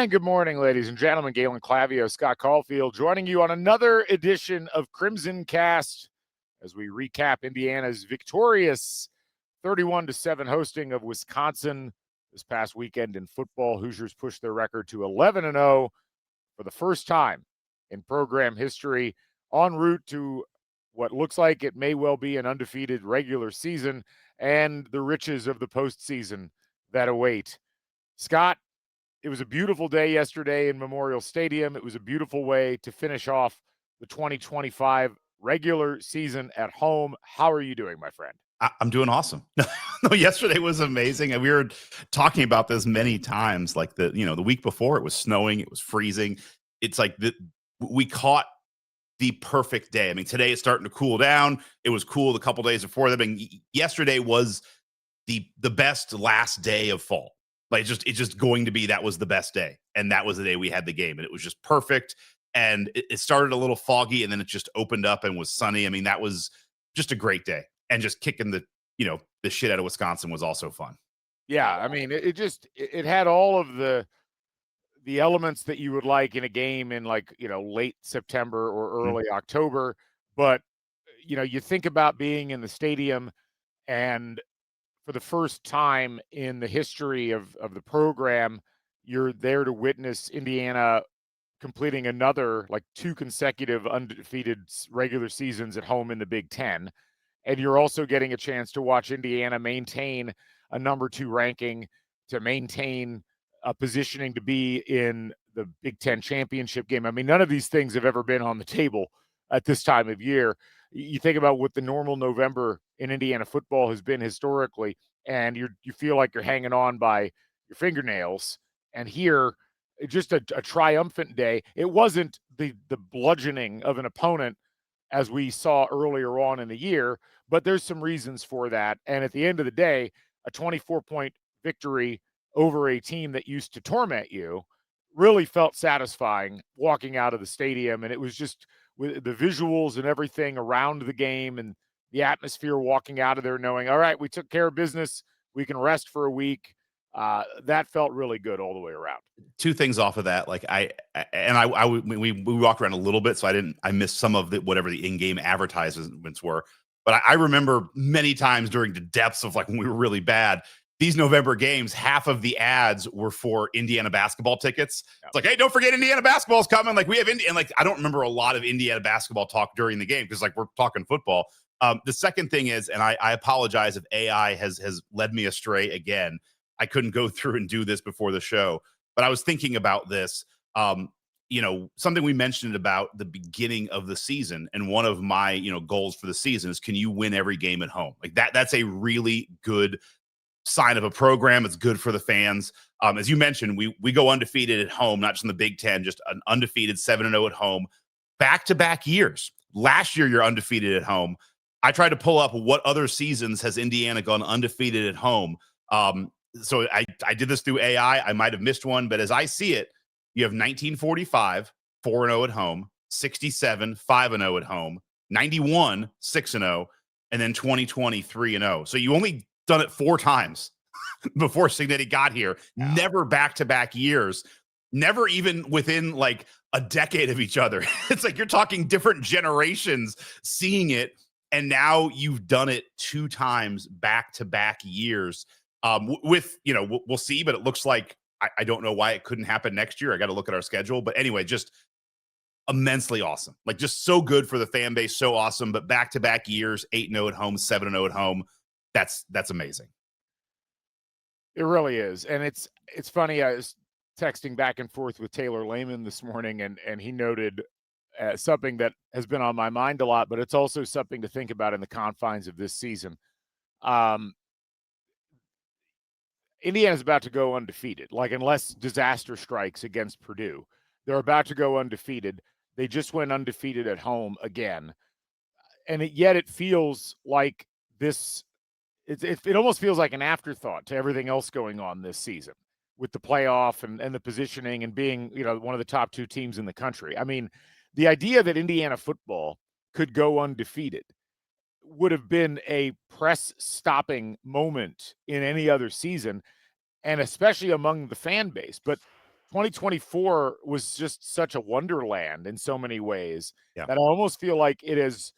And good morning, ladies and gentlemen. Galen, Clavio, Scott Caulfield joining you on another edition of CrimsonCast as we recap Indiana's victorious 31-7 hosting of Wisconsin this past weekend in football. Hoosiers pushed their record to 11-0 for the first time in program history, en route to what looks like it may well be an undefeated regular season and the riches of the postseason that await. Scott, it was a beautiful day yesterday in Memorial Stadium. It was a beautiful way to finish off the 2025 regular season at home. How are you doing, my friend? I'm doing awesome. No, yesterday was amazing. And we were talking about this many times. Like the week before, it was snowing, it was freezing. It's like we caught the perfect day. I mean, today it's starting to cool down. It was cool the couple days before that. I mean, yesterday was the best last day of fall. Like it's just going to be, that was the best day. And that was the day we had the game. And it was just perfect. And it started a little foggy and then it just opened up and was sunny. I mean, that was just a great day. And just kicking the shit out of Wisconsin was also fun. Yeah. I mean, it had all of the elements that you would like in a game in late September or early October. But, you think about being in the stadium and for the first time in the history of the program, you're there to witness Indiana completing another, 2 consecutive undefeated regular seasons at home in the Big Ten. And you're also getting a chance to watch Indiana maintain a number 2 ranking, to maintain a positioning to be in the Big Ten championship game. I mean, none of these things have ever been on the table at this time of year. You think about what the normal November in Indiana football has been historically, and you feel like you're hanging on by your fingernails. And here, just a triumphant day. It wasn't the bludgeoning of an opponent as we saw earlier on in the year, but there's some reasons for that. And at the end of the day, a 24-point victory over a team that used to torment you really felt satisfying walking out of the stadium. And it was just with the visuals and everything around the game and the atmosphere walking out of there knowing, all right, we took care of business. We can rest for a week. That felt really good all the way around. 2 things off of that. Like we walked around a little bit, so I missed some of whatever the in-game advertisements were. But I remember many times during the depths of when we were really bad, these November games, half of the ads were for Indiana basketball tickets. It's like, hey, don't forget Indiana basketball's coming. We have Indiana. I don't remember a lot of Indiana basketball talk during the game because we're talking football. The second thing is, and I apologize if AI has led me astray again. I couldn't go through and do this before the show, but I was thinking about this. Something we mentioned about the beginning of the season, and one of my goals for the season is, can you win every game at home? That's a really good sign of a program. It's good for the fans. As you mentioned, we go undefeated at home, not just in the Big Ten, just an undefeated 7-0 at home, back-to-back years. Last year, you're undefeated at home. I tried to pull up what other seasons has Indiana gone undefeated at home. So I did this through AI. I might have missed one, but as I see it, you have 1945, 4-0 at home, 67, 5-0 at home, 91, 6-0, and then 2020, 3-0. So you only done it 4 times before Signetti got here. Wow. Never back-to-back years. Never even within a decade of each other. It's you're talking different generations seeing it, and now you've done it 2 times back-to-back years. We'll see, but it looks like I don't know why it couldn't happen next year. I got to look at our schedule. But anyway, just immensely awesome. Just so good for the fan base, so awesome. But back-to-back years, 8-0 at home, 7-0 at home. That's amazing. It really is. And it's funny. I was texting back and forth with Taylor Lehman this morning, and he noted something that has been on my mind a lot, but it's also something to think about in the confines of this season. Indiana's about to go undefeated. Unless disaster strikes against Purdue, they're about to go undefeated. They just went undefeated at home again. And yet it feels like this, it almost feels like an afterthought to everything else going on this season with the playoff and the positioning and being, one of the top 2 teams in the country. I mean, the idea that Indiana football could go undefeated would have been a press-stopping moment in any other season, and especially among the fan base. But 2024 was just such a wonderland in so many ways Yeah. that I almost feel like it has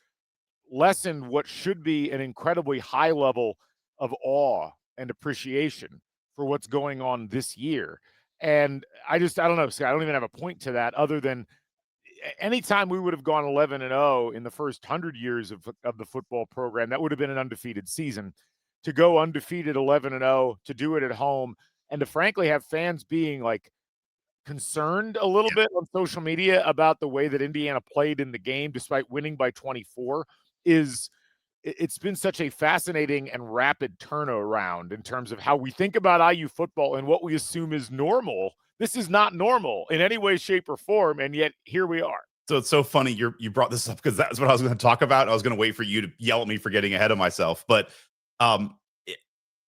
lessened what should be an incredibly high level of awe and appreciation for what's going on this year. And I don't know, Scott, I don't even have a point to that other than anytime we would have gone 11-0 in the first 100 years of the football program, that would have been an undefeated season. To go undefeated 11-0, to do it at home, and to frankly have fans being like concerned a little bit on social media about the way that Indiana played in the game despite winning by 24 it's been such a fascinating and rapid turnaround in terms of how we think about IU football and what we assume is normal. This is not normal in any way, shape, or form, and yet here we are. So it's so funny you brought this up because that's what I was going to talk about. I was going to wait for you to yell at me for getting ahead of myself. But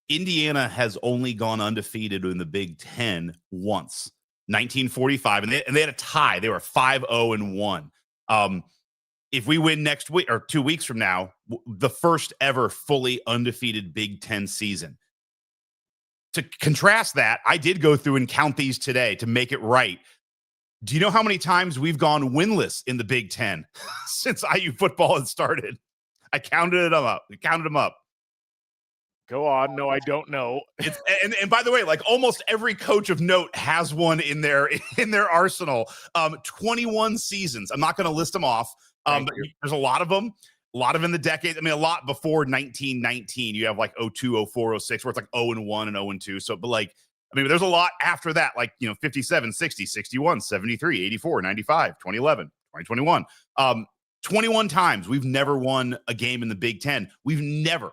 Indiana has only gone undefeated in the Big Ten once, 1945, and they had a tie. They were 5-0-1. If we win next week or 2 weeks from now, the first ever fully undefeated Big Ten season. To contrast that, I did go through and count these today to make it right. Do you know how many times we've gone winless in the Big Ten since IU football has started? I counted them up. Go on. No, I don't know. And by the way, like almost every coach of note has one in their arsenal. 21 seasons. I'm not going to list them off. But there's a lot of them. A lot of in the decade. I mean, a lot before 1919. You have like 02, 04, 06, where it's like 0-1 and 0-2. So, but like, I mean, there's a lot after that, like, 57, 60, 61, 73, 84, 95, 2011, 2021. 21 times we've never won a game in the Big Ten. We've never,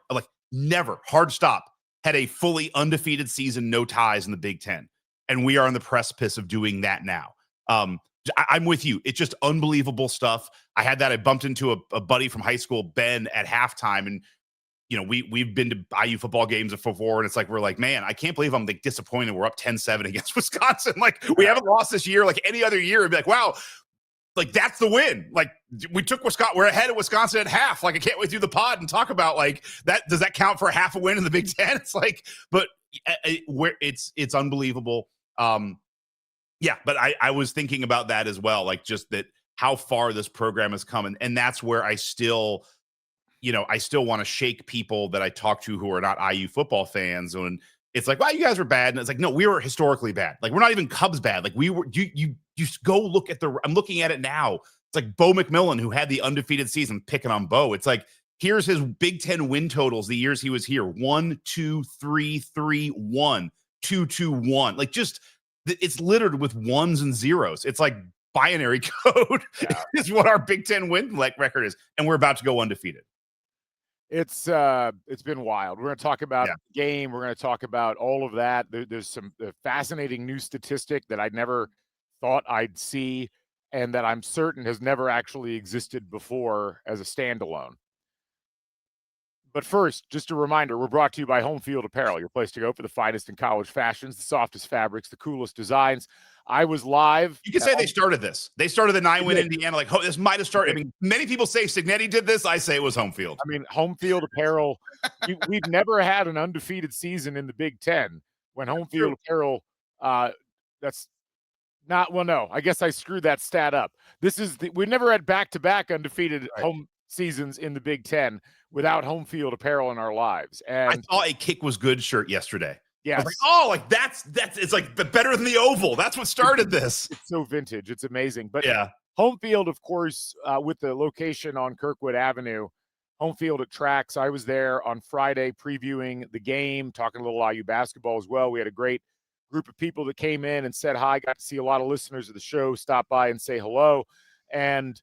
hard stop, had a fully undefeated season, no ties in the Big Ten. And we are on the precipice of doing that now. I'm with you. It's just unbelievable stuff. I had that. I bumped into a buddy from high school, Ben, at halftime. And, we've been to IU football games before. And it's like, we're like, man, I can't believe I'm like disappointed. We're up 10-7 against Wisconsin. Like we haven't lost this year. Like any other year, it'd be like, wow, like that's the win. Like we took Wisconsin. We're ahead of Wisconsin at half. Like I can't wait to do the pod and talk about like that. Does that count for a half a win in the Big Ten? It's like, but it's unbelievable. Yeah, but I was thinking about that as well, like just that how far this program has come. And that's where I still want to shake people that I talk to who are not IU football fans. And it's like, well, you guys were bad. And it's like, no, we were historically bad. Like, we're not even Cubs bad. Like, we were, you go look at I'm looking at it now. It's like Bo McMillan, who had the undefeated season, picking on Bo. It's like, here's his Big Ten win totals the years he was here: 1, 2, 3, 3, 1, 2, 2, 1. Like, just, it's littered with ones and zeros. It's like binary code is what our Big Ten win record is. And we're about to go undefeated. It's been wild. We're going to talk about the game. We're going to talk about all of that. There's some fascinating new statistic that I never thought I'd see and that I'm certain has never actually existed before as a standalone. But first, just a reminder, we're brought to you by Homefield Apparel, your place to go for the finest in college fashions, the softest fabrics, the coolest designs. I was live. You can say they started this. They started the 9-win Indiana. Like, this might have started. I mean, many people say Signetti did this. I say it was Homefield. I mean, Homefield Apparel. We've never had an undefeated season in the Big Ten. When Homefield Apparel, that's not, well, no, I guess I screwed that stat up. We've never had back-to-back undefeated home seasons in the Big Ten without Homefield Apparel in our lives. And I saw a Kick Was Good shirt yesterday. Yes. I was like, oh, like that's it's like the better than the Oval. That's what started this. It's so vintage. It's amazing. But yeah, Homefield, of course, with the location on Kirkwood Avenue, Homefield at Tracks. I was there on Friday previewing the game, talking a little IU basketball as well. We had a great group of people that came in and said hi. Got to see a lot of listeners of the show stop by and say hello. And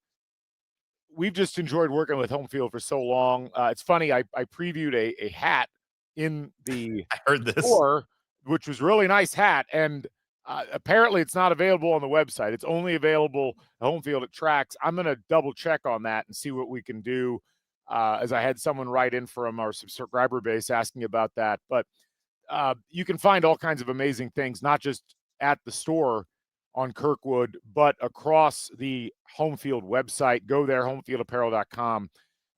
we've just enjoyed working with Homefield for so long. It's funny. I previewed a hat in the I heard this store, which was really nice hat. And apparently it's not available on the website. It's only available at Homefield at Tracks. I'm going to double check on that and see what we can do. As I had someone write in from our subscriber base asking about that. But you can find all kinds of amazing things, not just at the store on Kirkwood, but across the Homefield website. Go there, homefieldapparel.com,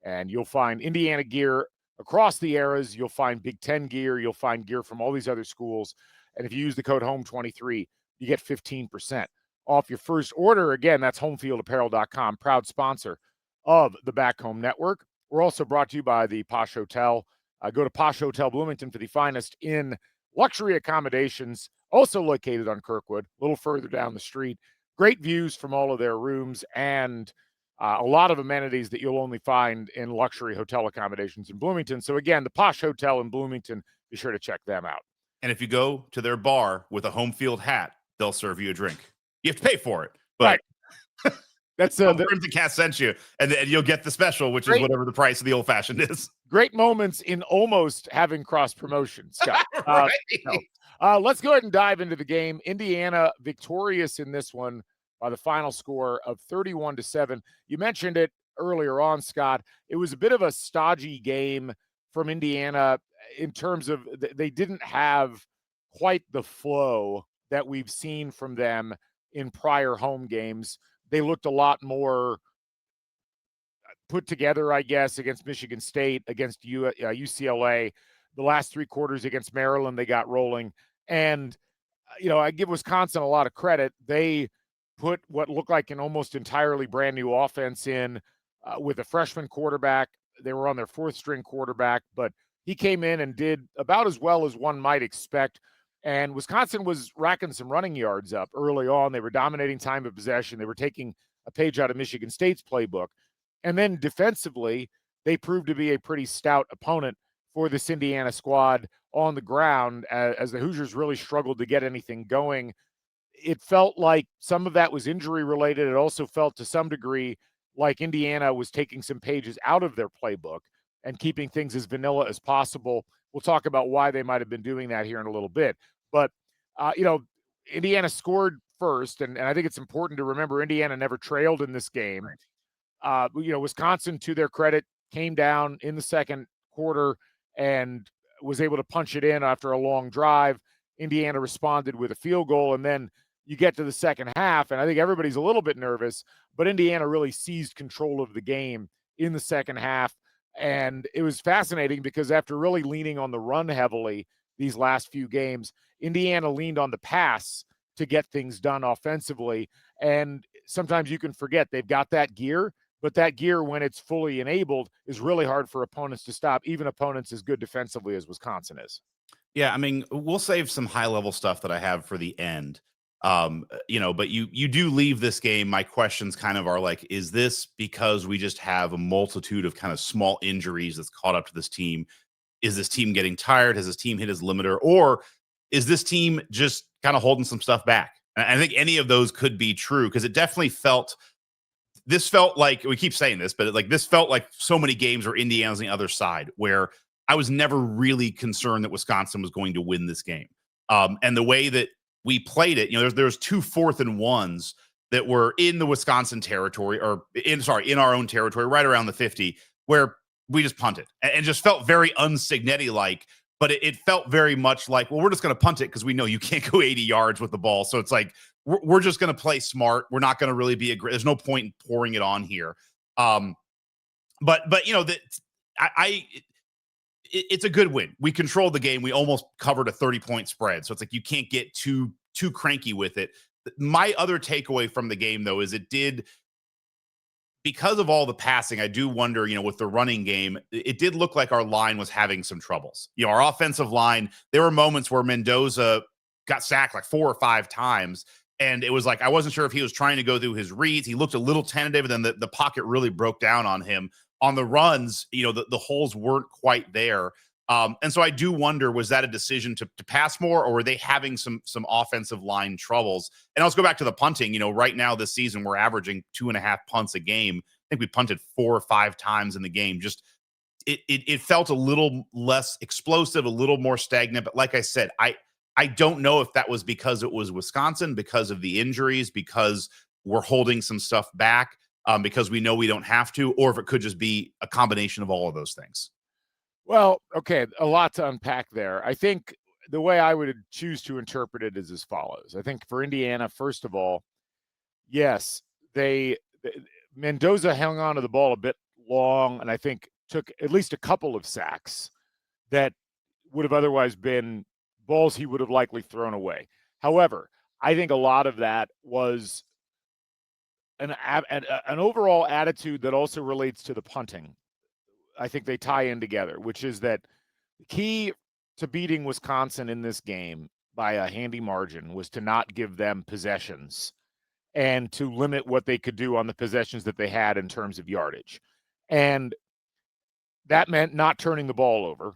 and you'll find Indiana gear across the eras. You'll find Big Ten gear. You'll find gear from all these other schools. And if you use the code HOME23, you get 15% off your first order. Again, that's homefieldapparel.com, proud sponsor of the Back Home Network. We're also brought to you by the Posh Hotel. Go to Posh Hotel Bloomington for the finest in luxury accommodations, also located on Kirkwood, a little further down the street. Great views from all of their rooms and a lot of amenities that you'll only find in luxury hotel accommodations in Bloomington. So again, the Posh Hotel in Bloomington, be sure to check them out. And if you go to their bar with a home field hat, they'll serve you a drink. You have to pay for it, but right. That's CrimsonCast sent you, and you'll get the special, which is whatever the price of the old fashioned is. Great moments in almost having cross promotion, Scott. Right. Let's go ahead and dive into the game. Indiana victorious in this one by the final score of 31-7. You mentioned it earlier on, Scott. It was a bit of a stodgy game from Indiana in terms of they didn't have quite the flow that we've seen from them in prior home games. They looked a lot more put together, I guess, against Michigan State, against UCLA. The last three quarters against Maryland, they got rolling. And, I give Wisconsin a lot of credit. They put what looked like an almost entirely brand new offense in with a freshman quarterback. They were on their fourth string quarterback, but he came in and did about as well as one might expect. And Wisconsin was racking some running yards up early on. They were dominating time of possession. They were taking a page out of Michigan State's playbook. And then defensively, they proved to be a pretty stout opponent for this Indiana squad on the ground as the Hoosiers really struggled to get anything going. It felt like some of that was injury related. It also felt to some degree like Indiana was taking some pages out of their playbook and keeping things as vanilla as possible. We'll talk about why they might have been doing that here in a little bit. But, Indiana scored first, and I think it's important to remember Indiana never trailed in this game. Wisconsin, to their credit, came down in the second quarter and was able to punch it in after a long drive. Indiana responded with a field goal, and then you get to the second half, and I think everybody's a little bit nervous, but Indiana really seized control of the game in the second half. And it was fascinating because after really leaning on the run heavily these last few games, Indiana leaned on the pass to get things done offensively. And sometimes you can forget they've got that gear, but that gear, when it's fully enabled, is really hard for opponents to stop, even opponents as good defensively as Wisconsin is. Yeah, I mean, we'll save some high-level stuff that I have for the end. But you do leave this game. My questions kind of are like, is this because we just have a multitude of kind of small injuries that's caught up to this team? Is this team getting tired? Has this team hit his limiter? Or is this team just kind of holding some stuff back? And I think any of those could be true, because it definitely felt like, we keep saying this, but this felt like so many games where Indiana's on the other side, where I was never really concerned that Wisconsin was going to win this game. And the way that we played it, there's 2 4th and 1s that were in the Wisconsin territory, or in our own territory, right around the 50, where we just punted and just felt very un-Signetti-like. But it felt very much like, well, we're just going to punt it because we know you can't go 80 yards with the ball. So it's like, we're just going to play smart. We're not going to really be there's no point in pouring it on here. It's a good win. We controlled the game. We almost covered a 30-point spread. So it's like, you can't get too cranky with it. My other takeaway from the game, though, is because of all the passing, I do wonder, with the running game, it did look like our line was having some troubles. Our offensive line, there were moments where Mendoza got sacked like 4 or 5 times. And it was like, I wasn't sure if he was trying to go through his reads. He looked a little tentative, and then the pocket really broke down on him. On the runs, the holes weren't quite there. And so I do wonder, was that a decision to pass more, or were they having some offensive line troubles? And let's go back to the punting. Right now this season, we're averaging 2.5 punts a game. I think we punted 4 or 5 times in the game. Just it felt a little less explosive, a little more stagnant. But like I said, I don't know if that was because it was Wisconsin, because of the injuries, because we're holding some stuff back, because we know we don't have to, or if it could just be a combination of all of those things. Well, okay, a lot to unpack there. I think the way I would choose to interpret it is as follows. I think for Indiana, first of all, yes, Mendoza hung on to the ball a bit long, and I think took at least a couple of sacks that would have otherwise been balls he would have likely thrown away. However, I think a lot of that was an overall attitude that also relates to the punting. I think they tie in together, which is that the key to beating Wisconsin in this game by a handy margin was to not give them possessions and to limit what they could do on the possessions that they had in terms of yardage. And that meant not turning the ball over.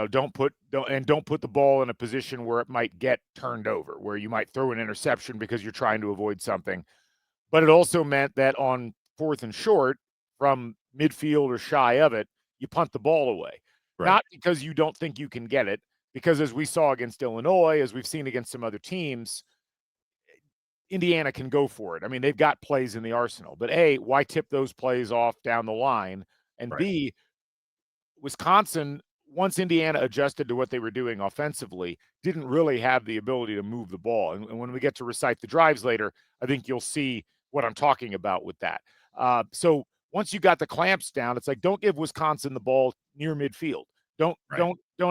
Don't put the ball in a position where it might get turned over, where you might throw an interception because you're trying to avoid something. But it also meant that on 4th and short from midfield or shy of it, you punt the ball away. Right. Not because you don't think you can get it, because as we saw against Illinois, as we've seen against some other teams, Indiana can go for it. I mean, they've got plays in the arsenal. But A, why tip those plays off down the line? And Right. B, Wisconsin, once Indiana adjusted to what they were doing offensively, didn't really have the ability to move the ball. And when we get to recite the drives later, I think you'll see what I'm talking about with that. So once you got the clamps down, it's like, don't give Wisconsin the ball near midfield. Don't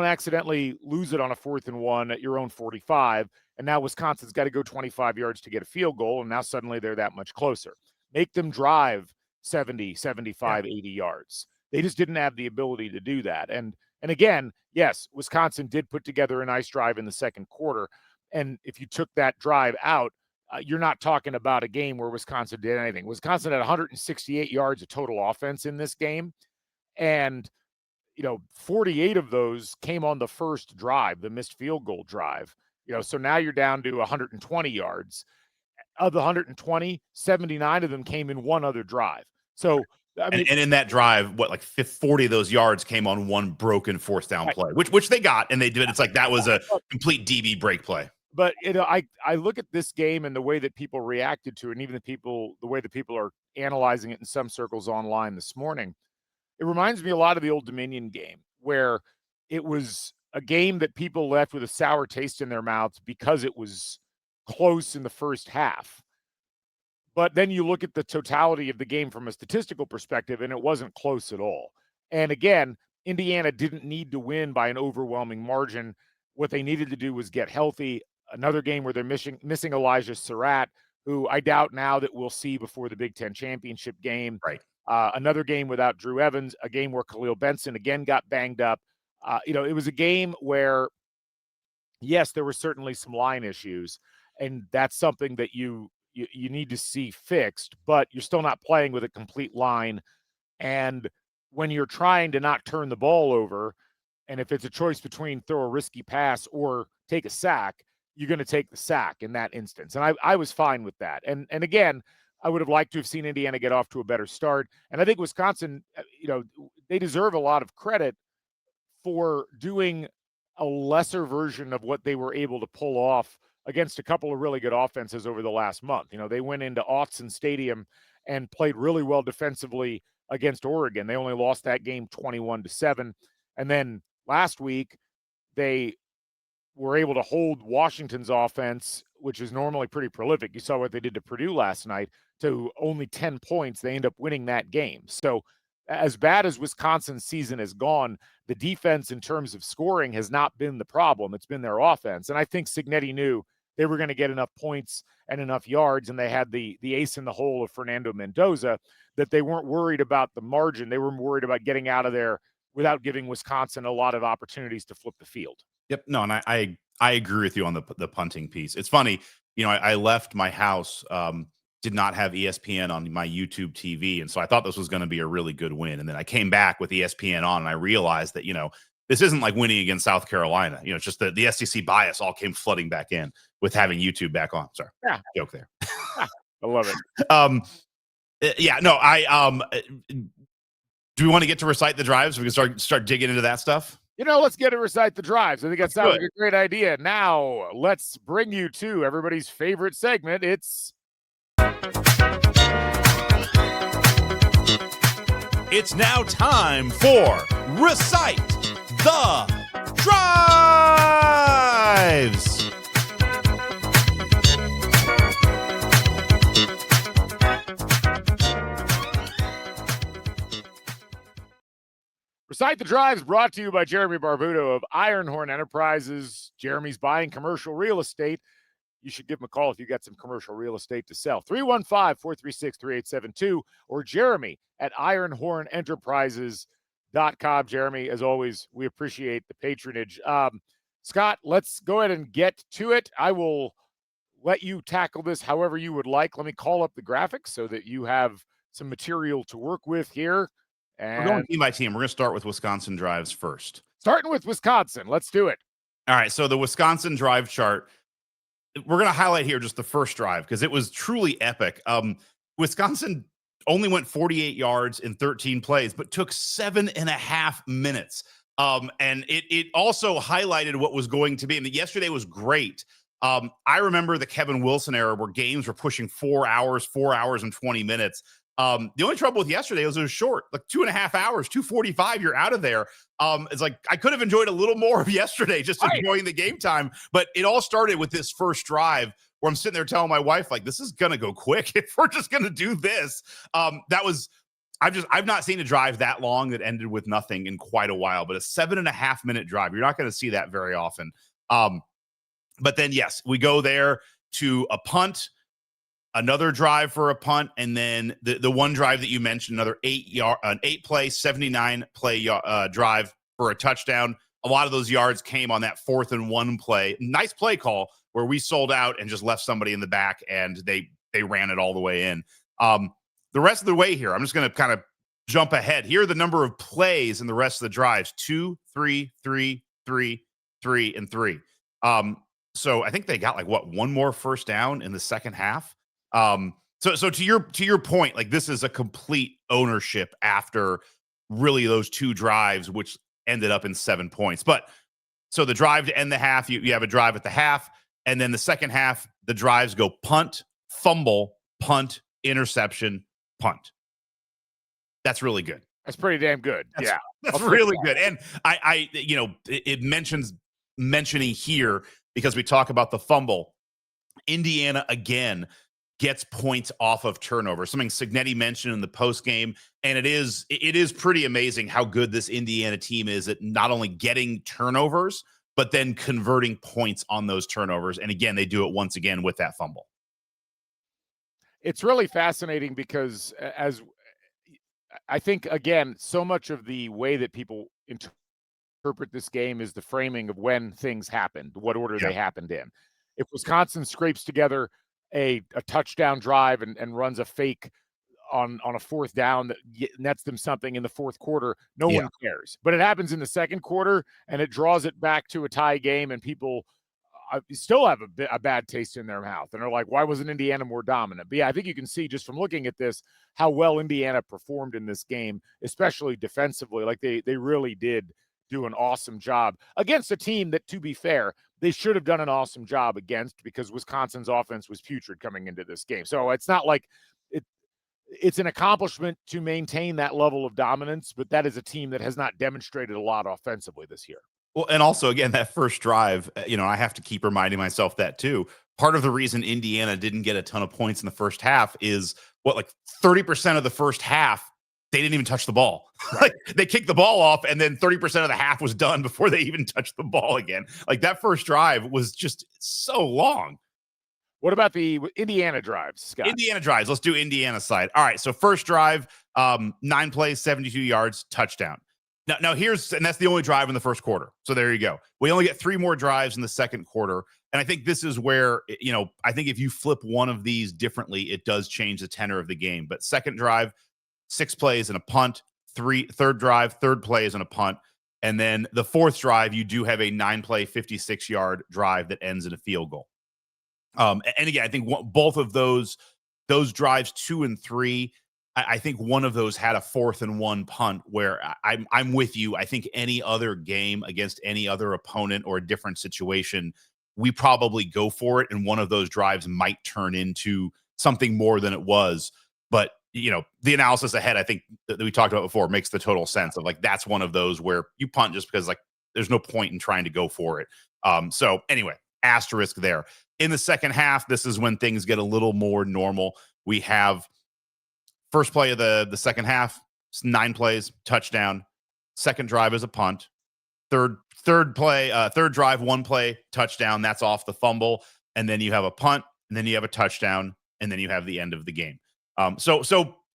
accidentally lose it on a 4th and 1 at your own 45. And now Wisconsin's got to go 25 yards to get a field goal. And now suddenly they're that much closer. Make them drive 70, 75, 80 yards. They just didn't have the ability to do that. And again, yes, Wisconsin did put together a nice drive in the second quarter. And if you took that drive out, you're not talking about a game where Wisconsin did anything. Wisconsin had 168 yards of total offense in this game. And, 48 of those came on the first drive, the missed field goal drive. So now you're down to 120 yards. Of the 120, 79 of them came in one other drive. So, I mean, and in that drive, 40 of those yards came on one broken 4th down play, which they got, and they did. It's like that was a complete DB break play. But I look at this game and the way that people reacted to it, and even the way that people are analyzing it in some circles online this morning. It reminds me a lot of the old Dominion game, where it was a game that people left with a sour taste in their mouths because it was close in the first half. But then you look at the totality of the game from a statistical perspective, and it wasn't close at all. And again, Indiana didn't need to win by an overwhelming margin. What they needed to do was get healthy. Another game where they're missing Elijah Surratt, who I doubt now that we'll see before the Big Ten championship game. Right. Another game without Drew Evans, a game where Khalil Benson again got banged up. It was a game where, yes, there were certainly some line issues, and that's something that you need to see fixed, but you're still not playing with a complete line. And when you're trying to not turn the ball over, and if it's a choice between throw a risky pass or take a sack, you're going to take the sack in that instance. And I was fine with that. And again, I would have liked to have seen Indiana get off to a better start. And I think Wisconsin, they deserve a lot of credit for doing a lesser version of what they were able to pull off against a couple of really good offenses over the last month. They went into Autzen Stadium and played really well defensively against Oregon. They only lost that game 21-7. And then last week, they were able to hold Washington's offense, which is normally pretty prolific. You saw what they did to Purdue last night, to only 10 points. They end up winning that game. So as bad as Wisconsin's season has gone, the defense in terms of scoring has not been the problem. It's been their offense. And I think Cignetti knew they were going to get enough points and enough yards, and they had the ace in the hole of Fernando Mendoza, that they weren't worried about the margin. They were worried about getting out of there without giving Wisconsin a lot of opportunities to flip the field. Yep. No, and I agree with you on the punting piece. It's funny, I left my house, did not have ESPN on my YouTube TV, and so I thought this was going to be a really good win. And then I came back with ESPN on, and I realized that this isn't like winning against South Carolina. It's just the SEC bias all came flooding back in with having YouTube back on. Sorry, joke there. I love it. Yeah. No, do we want to get to recite the drives? We can start digging into that stuff. Let's get to recite the drives. I think that sounds like a great idea. Now, let's bring you to everybody's favorite segment. It's now time for Recite the Drives. Recite the Drives, brought to you by Jeremy Barbuto of Ironhorn Enterprises. Jeremy's buying commercial real estate. you should give them a call if you got some commercial real estate to sell. 315-436-3872 or Jeremy at ironhornenterprises.com. Jeremy, as always, we appreciate the patronage. Scott, let's go ahead and get to it. I will let you tackle this however you would like. Let me call up the graphics so that you have some material to work with here. And we're going team by team. We're going to start with Wisconsin drives first. Starting with Wisconsin. Let's do it. All right. So the Wisconsin drive chart, we're going to highlight here just the first drive because it was truly epic. Wisconsin only went 48 yards in 13 plays, but took 7.5 minutes. And it also highlighted what was going to be. And yesterday was great. I remember the Kevin Wilson era where games were pushing 4 hours and 20 minutes. The only trouble with yesterday was it was short, like 2.5 hours, 2:45. You're out of there. It's like I could have enjoyed a little more of yesterday, just enjoying the game time. But it all started with this first drive where I'm sitting there telling my wife, like, this is gonna go quick if we're just gonna do this. I've not seen a drive that long that ended with nothing in quite a while. But a 7.5 minute drive, you're not going to see that very often. But then yes, we go there to a punt. Another drive for a punt, and then the one drive that you mentioned, another 8-play, 79-play drive for a touchdown. A lot of those yards came on that 4th and 1 play. Nice play call where we sold out and just left somebody in the back, and they ran it all the way in. The rest of the way here, I'm just going to kind of jump ahead. Here are the number of plays in the rest of the drives: 2, 3, 3, 3, 3, and 3. So I think they got one more first down in the second half. So to your point, like, this is a complete ownership after really those 2 drives, which ended up in 7 points. But so the drive to end the half, you have a drive at the half, and then the second half, the drives go punt, fumble, punt, interception, punt. That's really good. That's pretty damn good. That's really good. And it mentioning here because we talk about the fumble. Indiana again gets points off of turnover, something Cignetti mentioned in the post game. And it is pretty amazing how good this Indiana team is at not only getting turnovers, but then converting points on those turnovers. And again, they do it once again with that fumble. It's really fascinating because, as I think, again, so much of the way that people interpret this game is the framing of when things happened, what order they happened in. If Wisconsin scrapes together a touchdown drive and runs a fake on a 4th down that nets them something in the 4th quarter, no one cares. But it happens in the 2nd quarter, and it draws it back to a tie game, and people still have a bad taste in their mouth. And they're like, why wasn't Indiana more dominant? But yeah, I think you can see just from looking at this how well Indiana performed in this game, especially defensively. Like they really did do an awesome job against a team that, to be fair, they should have done an awesome job against, because Wisconsin's offense was putrid coming into this game. So it's not like it's an accomplishment to maintain that level of dominance, but that is a team that has not demonstrated a lot offensively this year. Well, and also, again, that first drive, I have to keep reminding myself that too. Part of the reason Indiana didn't get a ton of points in the first half is 30% of the first half, they didn't even touch the ball. Right. They kicked the ball off, and then 30% of the half was done before they even touched the ball again. Like, that first drive was just so long. What about the Indiana drives, Scott? Indiana drives. Let's do Indiana side. All right. So first drive, 9 plays, 72 yards, touchdown. Now and that's the only drive in the first quarter. So there you go. We only get 3 more drives in the second quarter. And I think this is where, I think if you flip one of these differently, it does change the tenor of the game. But second drive, 6 plays and a punt. Third drive, 3rd plays and a punt. And then the 4th drive, you do have a 9-play, 56-yard drive that ends in a field goal. And again, I think both of those drives, 2 and 3, I think one of those had a 4th and 1 punt where I'm with you. I think any other game against any other opponent or a different situation, we probably go for it. And one of those drives might turn into something more than it was. But, the analysis ahead, I think that we talked about before, makes the total sense of that's one of those where you punt just because there's no point in trying to go for it. So anyway, asterisk there. In the second half, this is when things get a little more normal. We have first play of the second half, 9 plays, touchdown. Second drive is a punt. Third drive, 1 play, touchdown. That's off the fumble. and then you have a punt, and then you have a touchdown, and then you have the end of the game. So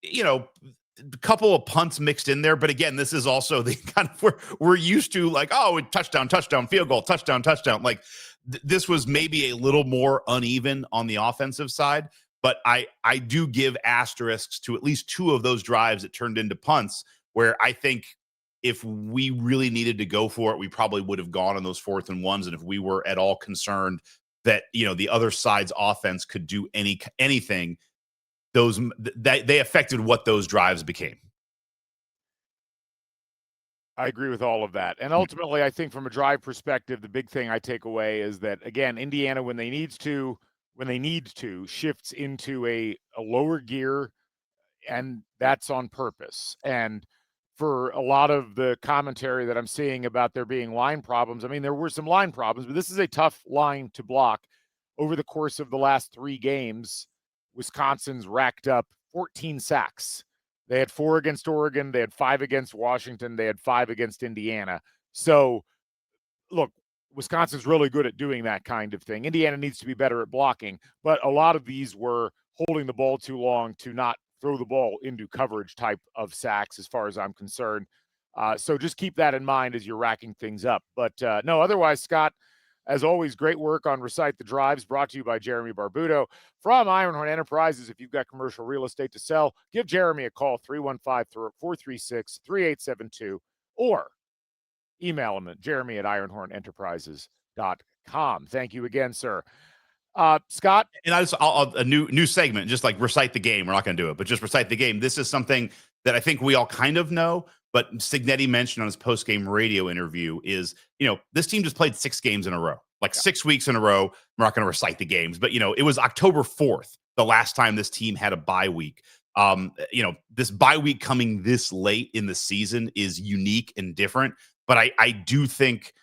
a couple of punts mixed in there, but again, this is also the kind of we're used to, like, oh, touchdown, touchdown, field goal, touchdown, touchdown. Like this was maybe a little more uneven on the offensive side, but I do give asterisks to at least two of those drives that turned into punts, where I think if we really needed to go for it, we probably would have gone on those 4th and 1s. And if we were at all concerned that, the other side's offense could do anything, they affected what those drives became. I agree with all of that. And ultimately, I think from a drive perspective, the big thing I take away is that, again, Indiana, when they need to, shifts into a lower gear, and that's on purpose. And for a lot of the commentary that I'm seeing about there being line problems, I mean, there were some line problems, but this is a tough line to block. Over the course of the last 3 games, Wisconsin's racked up 14 sacks. They had 4 against Oregon. They had 5 against Washington. They had 5 against Indiana. So, look, Wisconsin's really good at doing that kind of thing. Indiana needs to be better at blocking, but a lot of these were holding the ball too long to not throw the ball into coverage type of sacks, as far as I'm concerned. So just keep that in mind as you're racking things up. But no, otherwise, Scott, as always, great work on Recite the Drives, brought to you by Jeremy Barbuto from Ironhorn Enterprises. If you've got commercial real estate to sell, give Jeremy a call, 315-436-3872, or email him at jeremy@ironhornenterprises.com. Thank you again, sir. Scott? And I'll a new segment, just like recite the game. We're not going to do it, but just recite the game. This is something that I think we all kind of know, but Cignetti mentioned on his post-game radio interview is, this team just played 6 games in a row, like 6 weeks in a row. We're not going to recite the games, but, it was October 4th, the last time this team had a bye week. This bye week coming this late in the season is unique and different, but I do think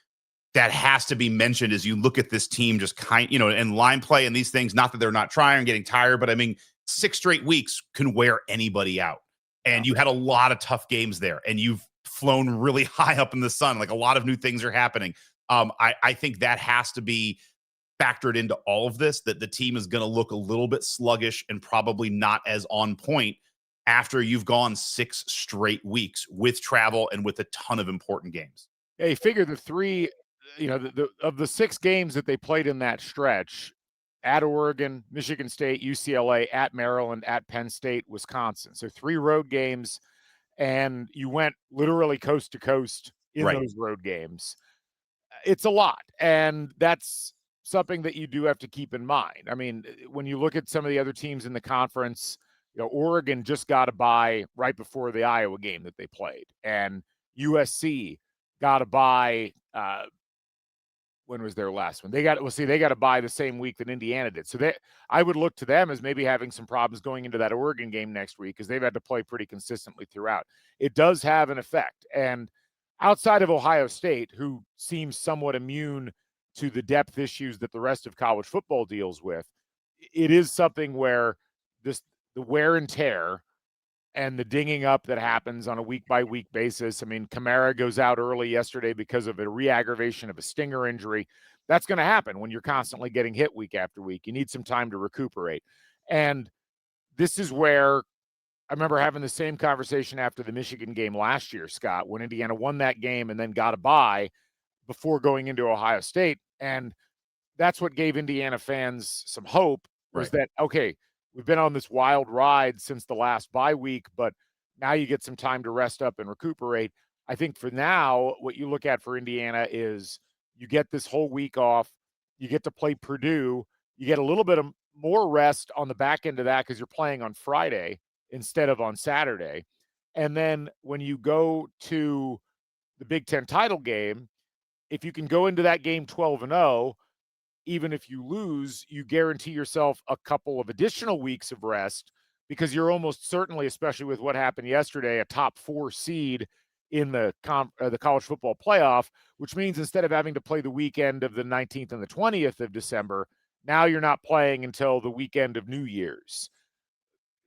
that has to be mentioned as you look at this team, just and line play and these things, not that they're not trying, getting tired, but I mean, 6 straight weeks can wear anybody out. And you had a lot of tough games there, and you've flown really high up in the sun. Like, a lot of new things are happening. I think that has to be factored into all of this, that the team is going to look a little bit sluggish and probably not as on point after you've gone 6 straight weeks with travel and with a ton of important games. Yeah, you figure the 3, of the 6 games that they played in that stretch, at Oregon, Michigan State, UCLA, at Maryland, at Penn State, Wisconsin. So 3 road games, and you went literally coast to coast in those road games. It's a lot, and that's something that you do have to keep in mind. I mean, when you look at some of the other teams in the conference, Oregon just got a bye right before the Iowa game that they played, and USC got a bye. When was their last one? They got to buy the same week that Indiana did. So I would look to them as maybe having some problems going into that Oregon game next week, because they've had to play pretty consistently throughout. It does have an effect. And outside of Ohio State, who seems somewhat immune to the depth issues that the rest of college football deals with, it is something where the wear and tear and the dinging up that happens on a week-by-week basis. I mean, Kamara goes out early yesterday because of a re-aggravation of a stinger injury. That's going to happen when you're constantly getting hit week after week. You need some time to recuperate. And this is where I remember having the same conversation after the Michigan game last year, Scott, when Indiana won that game and then got a bye before going into Ohio State. And that's what gave Indiana fans some hope, was that, okay, we've been on this wild ride since the last bye week, but now you get some time to rest up and recuperate. I think for now, what you look at for Indiana is you get this whole week off. You get to play Purdue. You get a little bit of more rest on the back end of that because you're playing on Friday instead of on Saturday. And then when you go to the Big Ten title game, if you can go into that game 12-0, even if you lose, you guarantee yourself a couple of additional weeks of rest, because you're almost certainly, especially with what happened yesterday, a top 4 seed in the college football playoff, which means instead of having to play the weekend of the 19th and the 20th of December, now you're not playing until the weekend of New Year's.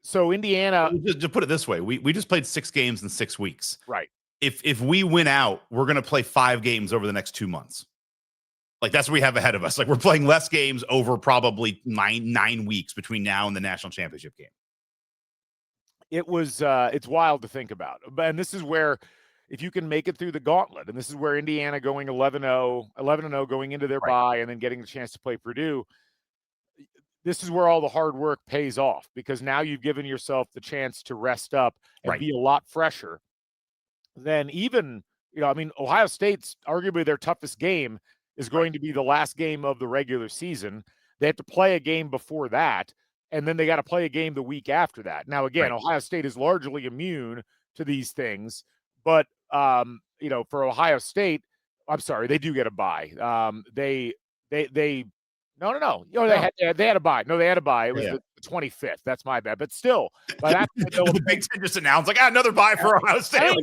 So Indiana, just put it this way, we just played 6 games in 6 weeks. Right. If we win out, we're going to play 5 games over the next 2 months. Like that's what we have ahead of us. Like we're playing less games over probably nine weeks between now and the national championship game. It's wild to think about. And this is where, if you can make it through the gauntlet, and this is where Indiana going 11-0 going into their bye and then getting the chance to play Purdue, this is where all the hard work pays off, because now you've given yourself the chance to rest up and be a lot fresher than even, Ohio State's arguably their toughest game is going to be the last game of the regular season. They have to play a game before that, and then they got to play a game the week after that. Now, again, Ohio State is largely immune to these things, but, for Ohio State, I'm sorry, they do get a bye. No. They had a bye. No, they had a bye. It was the 25th. That's my bad. But still, by that point, the Big Ten just announced another bye for Ohio State.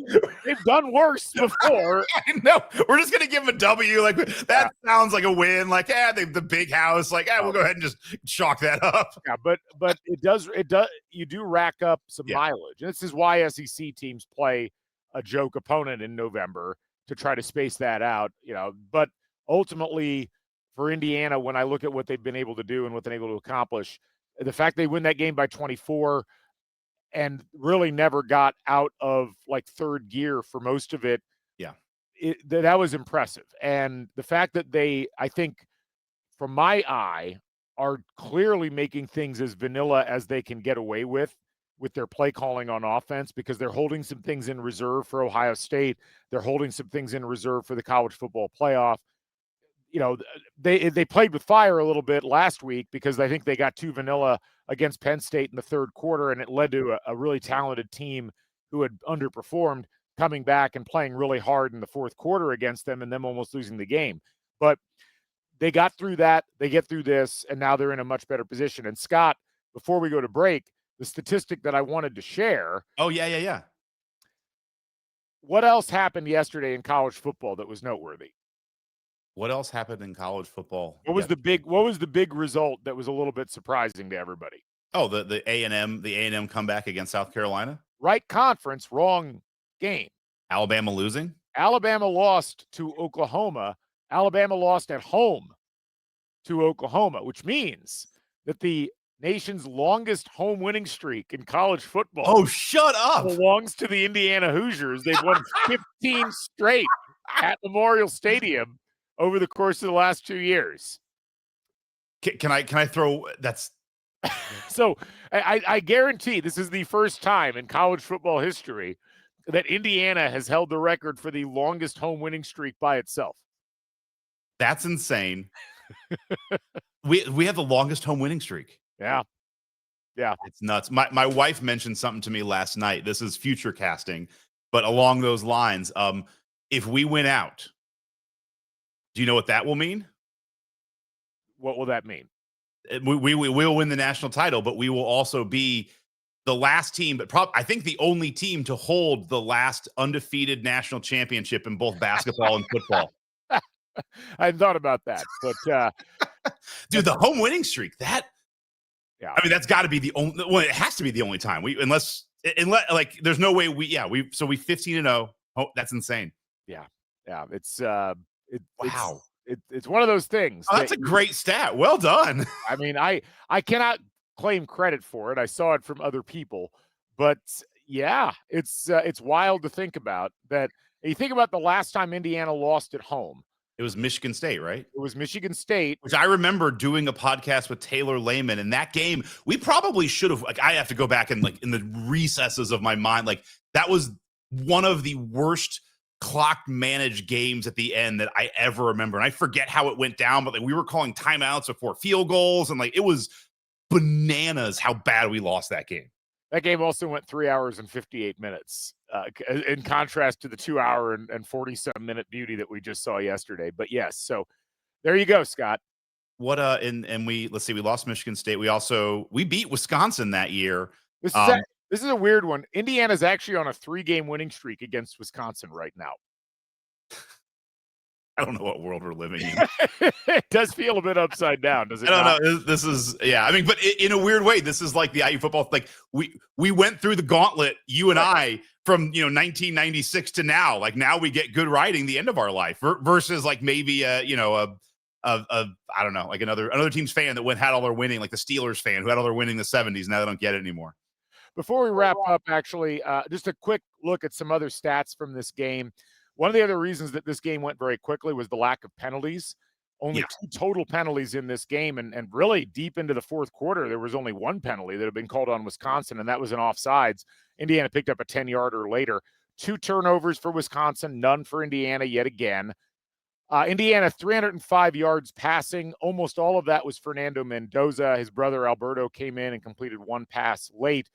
They've done worse before. No, we're just gonna give them a W. Like that sounds like a win. Like, the big house. Like, we'll go ahead and just chalk that up. Yeah, but it does. You do rack up some mileage, and this is why SEC teams play a joke opponent in November to try to space that out. But ultimately, for Indiana, when I look at what they've been able to do and what they've been able to accomplish, the fact they win that game by 24 and really never got out of like third gear for most of it, that was impressive. And the fact that they, I think, from my eye, are clearly making things as vanilla as they can get away with their play calling on offense, because they're holding some things in reserve for Ohio State. They're holding some things in reserve for the college football playoff. They played with fire a little bit last week because I think they got too vanilla against Penn State in the third quarter, and it led to a really talented team who had underperformed coming back and playing really hard in the fourth quarter against them and them almost losing the game. But they got through that, they get through this, and now they're in a much better position. And Scott, before we go to break, the statistic that I wanted to share. Oh, yeah. What else happened yesterday in college football that was noteworthy? What else happened in college football? What was the big result that was a little bit surprising to everybody? Oh, the A&M comeback against South Carolina. Right conference, wrong game. Alabama losing. Alabama lost to Oklahoma. Alabama lost at home to Oklahoma, which means that the nation's longest home winning streak in college football. Oh, shut up! Belongs to the Indiana Hoosiers. They've won 15 straight at Memorial Stadium over the course of the last 2 years. Can I throw that's so I guarantee this is the first time in college football history that Indiana has held the record for the longest home winning streak by itself. That's insane. We have the longest home winning streak. Yeah. It's nuts. My wife mentioned something to me last night. This is future casting, but along those lines, if we win out, do you know what that will mean? What will that mean? We will win the national title, but we will also be the last team, but I think the only team to hold the last undefeated national championship in both basketball and football. I hadn't thought about that, but dude, the home winning streak, I mean, that's got to be the only. Well, it has to be the only time unless like there's no way we 15-0. Oh, that's insane. Yeah. It's wow. It's one of those things. Oh, that's a great stat. Well done. I mean, I cannot claim credit for it. I saw it from other people, but it's wild to think about that. You think about the last time Indiana lost at home. It was Michigan State, right? It was Michigan State. Which I remember doing a podcast with Taylor Lehman. In that game, we probably should have, I have to go back and in the recesses of my mind, that was one of the worst clock managed games at the end that I ever remember. And I forget how it went down, but we were calling timeouts before field goals. And it was bananas how bad we lost that game. That game also went 3 hours and 58 minutes, in contrast to the 2 hour and 47-minute beauty that we just saw yesterday. But yes, so there you go, Scott. What we lost Michigan State. We beat Wisconsin that year. This is a weird one. Indiana's actually on a 3-game winning streak against Wisconsin right now. I don't know what world we're living in. It does feel a bit upside down, does it? I don't know. This is, I mean, but in a weird way, this is like the IU football. We went through the gauntlet, you and I, from 1996 to now. Now we get good riding the end of our life versus maybe a I don't know, like another team's fan that had all their winning, like the Steelers fan who had all their winning in the 70s. Now they don't get it anymore. Before we wrap up, actually, just a quick look at some other stats from this game. One of the other reasons that this game went very quickly was the lack of penalties. Only 2 total penalties in this game, and really deep into the fourth quarter, there was only 1 penalty that had been called on Wisconsin, and that was an offsides. Indiana picked up a 10-yarder later. 2 turnovers for Wisconsin, none for Indiana yet again. Indiana, 305 yards passing. Almost all of that was Fernando Mendoza. His brother Barbuto came in and completed 1 pass late.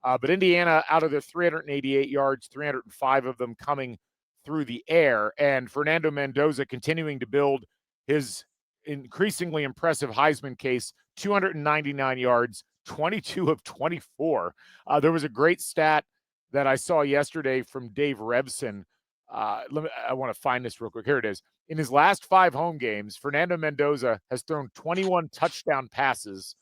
But Indiana, out of their 388 yards, 305 of them coming through the air. And Fernando Mendoza continuing to build his increasingly impressive Heisman case, 299 yards, 22 of 24. There was a great stat that I saw yesterday from Dave Revson. I want to find this real quick. Here it is. In his last 5 home games, Fernando Mendoza has thrown 21 touchdown passes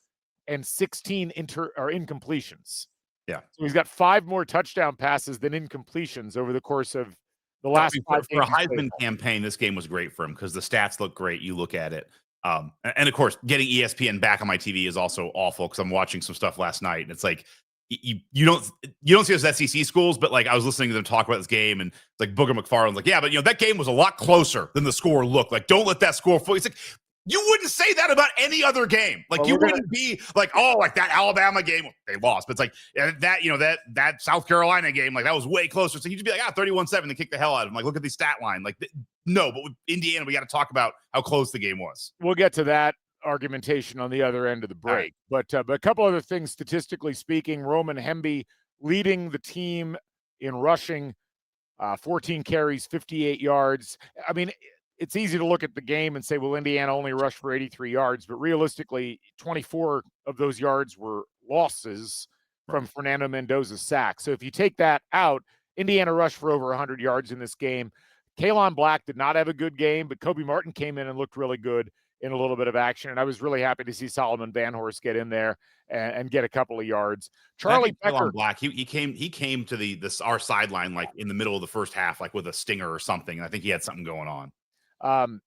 and 16 incompletions. Yeah. So he's got 5 more touchdown passes than incompletions over the course of the last 5 for a games. Heisman campaign, this game was great for him because the stats look great. You look at it. And of course, getting ESPN back on my TV is also awful because I'm watching some stuff last night. And it's like, you don't see those SEC schools, but like I was listening to them talk about this game, and like Booger McFarland's like, yeah, but that game was a lot closer than the score looked. Like, don't let that score fool. It's like, you wouldn't say that about any other game. Like, you wouldn't be like, oh, like that Alabama game, they lost. But it's like that South Carolina game, like that was way closer. So you'd be like, 31-7, they kicked the hell out of them. Like, look at the stat line. Like, no, but with Indiana, we got to talk about how close the game was. We'll get to that argumentation on the other end of the break. Right. But a couple other things, statistically speaking, Roman Hemby leading the team in rushing, 14 carries, 58 yards. I mean, it's easy to look at the game and say, well, Indiana only rushed for 83 yards, but realistically, 24 of those yards were losses from Fernando Mendoza's sack. So if you take that out, Indiana rushed for over 100 yards in this game. Kalon Black did not have a good game, but Kobe Martin came in and looked really good in a little bit of action. And I was really happy to see Solomon Van Horst get in there and get a couple of yards. Charlie Becker, Black, he came to our sideline like in the middle of the first half, like with a stinger or something. And I think he had something going on.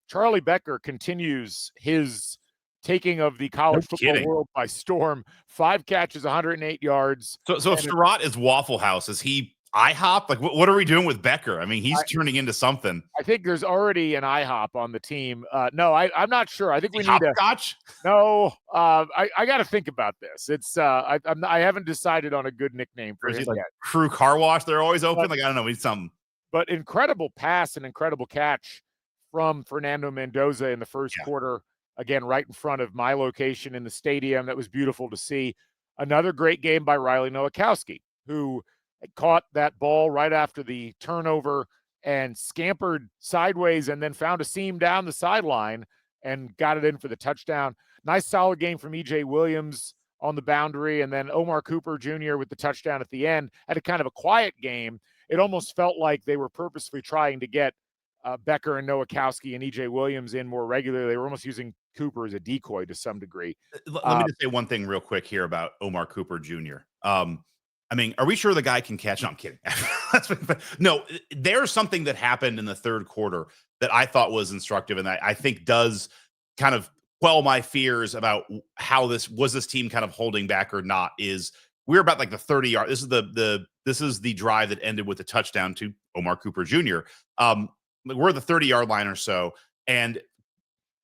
Charlie Becker continues his taking of the college football world by storm. 5 catches, 108 yards. So if Surratt is Waffle House, is he IHOP? Like, what are we doing with Becker? I mean, he's turning into something. I think there's already an IHOP on the team. No, I'm not sure. I think we need Hopscotch? No, I got to think about this. It's I haven't decided on a good nickname for him yet. Crew Car Wash, they're always open. Like, I don't know, we need something. But incredible pass and incredible catch from Fernando Mendoza in the first quarter. Again, right in front of my location in the stadium. That was beautiful to see. Another great game by Riley Nowakowski, who caught that ball right after the turnover and scampered sideways and then found a seam down the sideline and got it in for the touchdown. Nice solid game from E.J. Williams on the boundary, and then Omar Cooper Jr. with the touchdown at the end. Had a kind of a quiet game. It almost felt like they were purposely trying to get Becker and Nowakowski and E.J. Williams in more regularly. They were almost using Cooper as a decoy to some degree. Let me just say one thing real quick here about Omar Cooper Jr. I mean, are we sure the guy can catch? No, I'm kidding. No, there's something that happened in the third quarter that I thought was instructive, and I think does kind of quell my fears about how this team kind of holding back or not. Is we're about like the 30-yard. This is the drive that ended with a touchdown to Omar Cooper Jr. We're the 30-yard line or so, and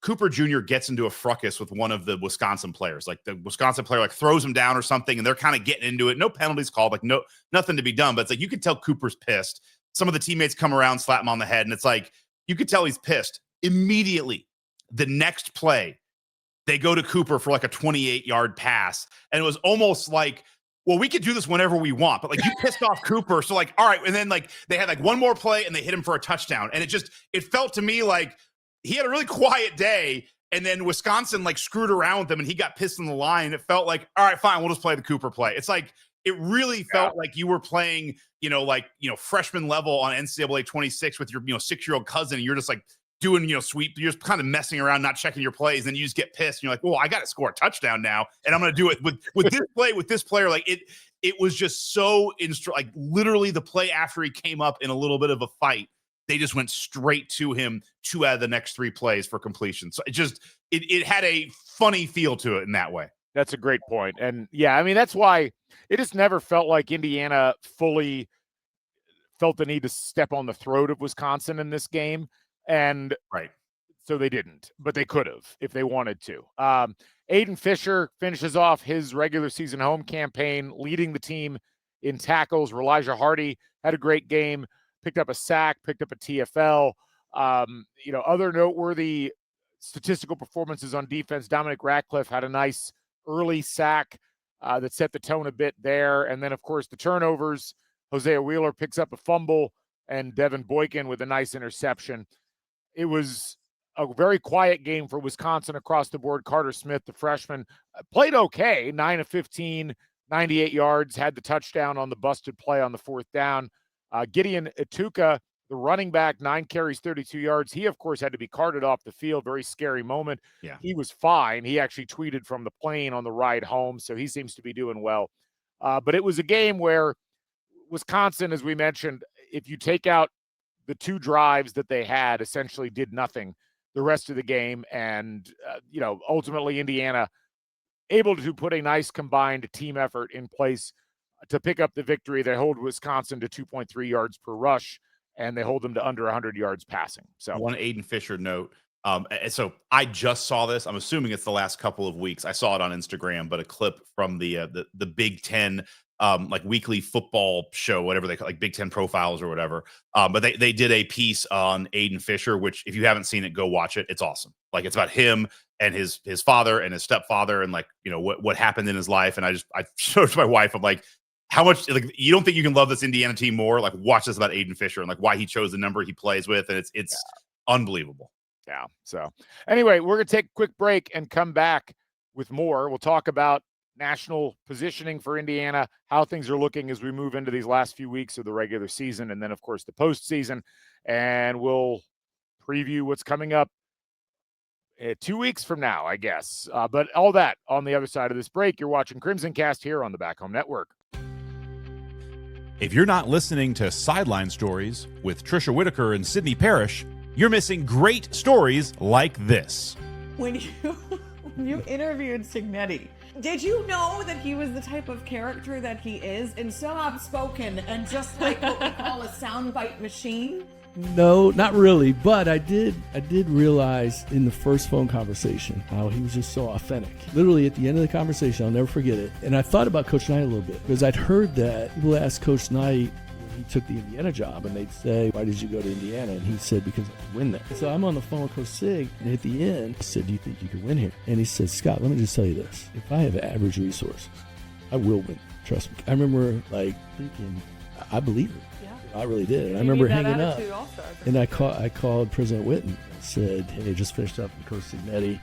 Cooper Jr. gets into a fracas with one of the Wisconsin players. Like the Wisconsin player like throws him down or something, and they're kind of getting into it. No penalties called, like nothing to be done. But it's like you could tell Cooper's pissed. Some of the teammates come around, slap him on the head, and it's like you could tell he's pissed. Immediately, the next play, they go to Cooper for like a 28-yard pass, and it was almost like, well, we could do this whenever we want, but like you pissed off Cooper. So like, all right. And then like they had like one more play and they hit him for a touchdown. And it felt to me like he had a really quiet day. And then Wisconsin like screwed around with him and he got pissed on the line. It felt like, all right, fine. We'll just play the Cooper play. It's like, it really felt like you were playing, freshman level on NCAA 26 with your, 6-year-old cousin. And you're just like doing, sweep. You're just kind of messing around, not checking your plays. And you just get pissed. And you're like, well, I got to score a touchdown now. And I'm going to do it with this play, with this player. Like it was just so like literally the play after he came up in a little bit of a fight. they just went straight to him 2 out of the next 3 plays for completion. So it had a funny feel to it in that way. That's a great point. And yeah, I mean, that's why it just never felt like Indiana fully felt the need to step on the throat of Wisconsin in this game. And right. So they didn't, but they could have if they wanted to. Aiden Fisher finishes off his regular season home campaign, leading the team in tackles. Elijah Hardy had a great game, picked up a sack, picked up a TFL. Other noteworthy statistical performances on defense. Dominic Ratcliff had a nice early sack that set the tone a bit there. And then, of course, the turnovers. Hosea Wheeler picks up a fumble, and Devin Boykin with a nice interception. It was a very quiet game for Wisconsin across the board. Carter Smith, the freshman, played okay, 9 of 15, 98 yards, had the touchdown on the busted play on the 4th down. Gideon Atuka, the running back, 9 carries, 32 yards. He, of course, had to be carted off the field. Very scary moment. Yeah. He was fine. He actually tweeted from the plane on the ride home, so he seems to be doing well. But it was a game where Wisconsin, as we mentioned, if you take out the 2 drives that they had, essentially did nothing the rest of the game. And, ultimately Indiana able to put a nice combined team effort in place to pick up the victory. They hold Wisconsin to 2.3 yards per rush, and they hold them to under 100 yards passing. So one Aiden Fisher note. So I just saw this. I'm assuming it's the last couple of weeks. I saw it on Instagram, but a clip from the Big Ten like weekly football show, whatever they call, like Big Ten profiles or whatever. But they did a piece on Aiden Fisher, which if you haven't seen it, go watch it. It's awesome. Like it's about him and his father and his stepfather and like, what happened in his life. And I showed it to my wife. I'm like, how much, like, you don't think you can love this Indiana team more? Like watch this about Aiden Fisher and like why he chose the number he plays with. And it's unbelievable. Yeah. So anyway, we're going to take a quick break and come back with more. We'll talk about national positioning for Indiana, how things are looking as we move into these last few weeks of the regular season, and then, of course, the postseason. And we'll preview what's coming up 2 weeks from now, I guess. But all that on the other side of this break. You're watching CrimsonCast here on the Back Home Network. If you're not listening to Sideline Stories with Trisha Whitaker and Sydney Parrish, you're missing great stories like this. When you interviewed Signetti, did you know that he was the type of character that he is and so outspoken and just like what we call a soundbite machine? No, not really, but I did realize in the first phone conversation how he was just so authentic. Literally at the end of the conversation, I'll never forget it. And I thought about Coach Knight a little bit because I'd heard that people asked Coach Knight when he took the Indiana job and they'd say, "Why did you go to Indiana?" And he said, "Because I could win there." So I'm on the phone with Coach Sig, and at the end, I said, "Do you think you could win here?" And he said, "Scott, let me just tell you this. If I have average resources, I will win. Trust me." I remember thinking, I believe it. I really did. And I remember hanging up, and I called President Witten. I said, "Hey, I just finished up with Coach Signetti,"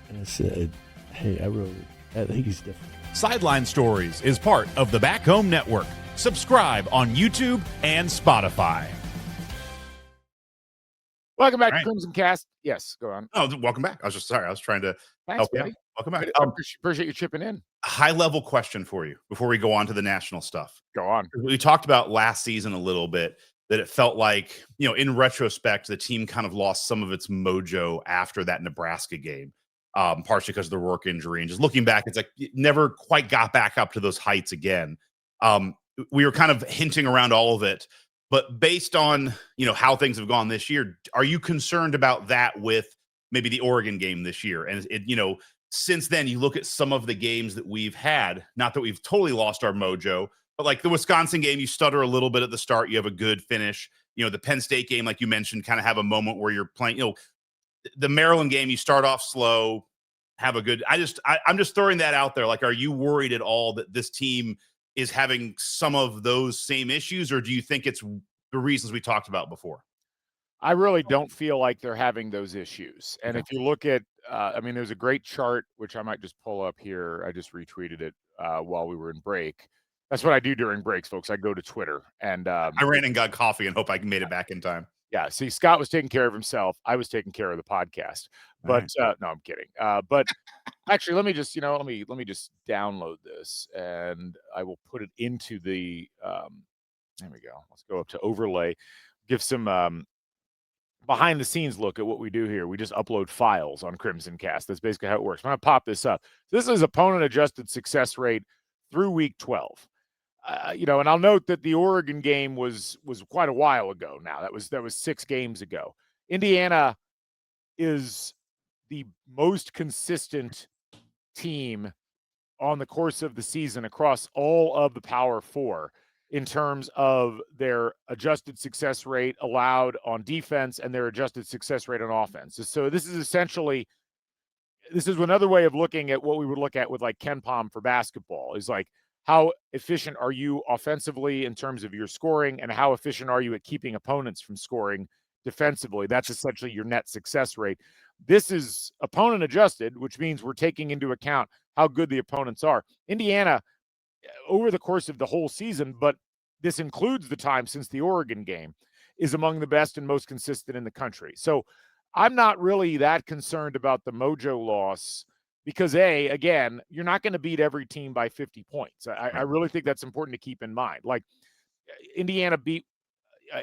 and I said, "Hey, I think he's different." Sideline Stories is part of the Back Home Network. Subscribe on YouTube and Spotify. Welcome back to CrimsonCast. Yes, go on. Oh, welcome back. I was trying to help you out. Welcome back. Appreciate you chipping in. High-level question for you before we go on to the national stuff. Go on. We talked about last season a little bit, that it felt like, in retrospect, the team kind of lost some of its mojo after that Nebraska game, partially because of the Rourke injury. And just looking back, it's like it never quite got back up to those heights again. We were kind of hinting around all of it. But based on, how things have gone this year, are you concerned about that with maybe the Oregon game this year? And, since then, you look at some of the games that we've had, not that we've totally lost our mojo, but like the Wisconsin game, you stutter a little bit at the start. You have a good finish. The Penn State game, like you mentioned, kind of have a moment where you're playing, the Maryland game, you start off slow, have a good, I'm just throwing that out there. Like, are you worried at all that this team is having some of those same issues, or do you think it's the reasons we talked about before? I really don't feel like they're having those issues. And if you look at, there's a great chart, which I might just pull up here. I just retweeted it while we were in break. That's what I do during breaks, folks. I go to Twitter and I ran and got coffee and hope I made it back in time. Yeah. See, Scott was taking care of himself. I was taking care of the podcast, but no, I'm kidding. But actually, let me just, let me just download this and I will put it into the, there we go. Let's go up to overlay, give some behind the scenes look at what we do here. We just upload files on CrimsonCast. That's basically how it works. I'm going to pop this up. This is opponent adjusted success rate through week 12. And I'll note that the Oregon game was quite a while ago now. That was 6 games ago. Indiana is the most consistent team on the course of the season across all of the Power Four in terms of their adjusted success rate allowed on defense and their adjusted success rate on offense. So this is another way of looking at what we would look at with like Ken Pom for basketball, is like, how efficient are you offensively in terms of your scoring, and how efficient are you at keeping opponents from scoring defensively? That's essentially your net success rate. This is opponent adjusted, which means we're taking into account how good the opponents are. Indiana, over the course of the whole season, but this includes the time since the Oregon game, is among the best and most consistent in the country. So I'm not really that concerned about the Mojo loss because, again, you're not going to beat every team by 50 points. I really think that's important to keep in mind. Like, Indiana beat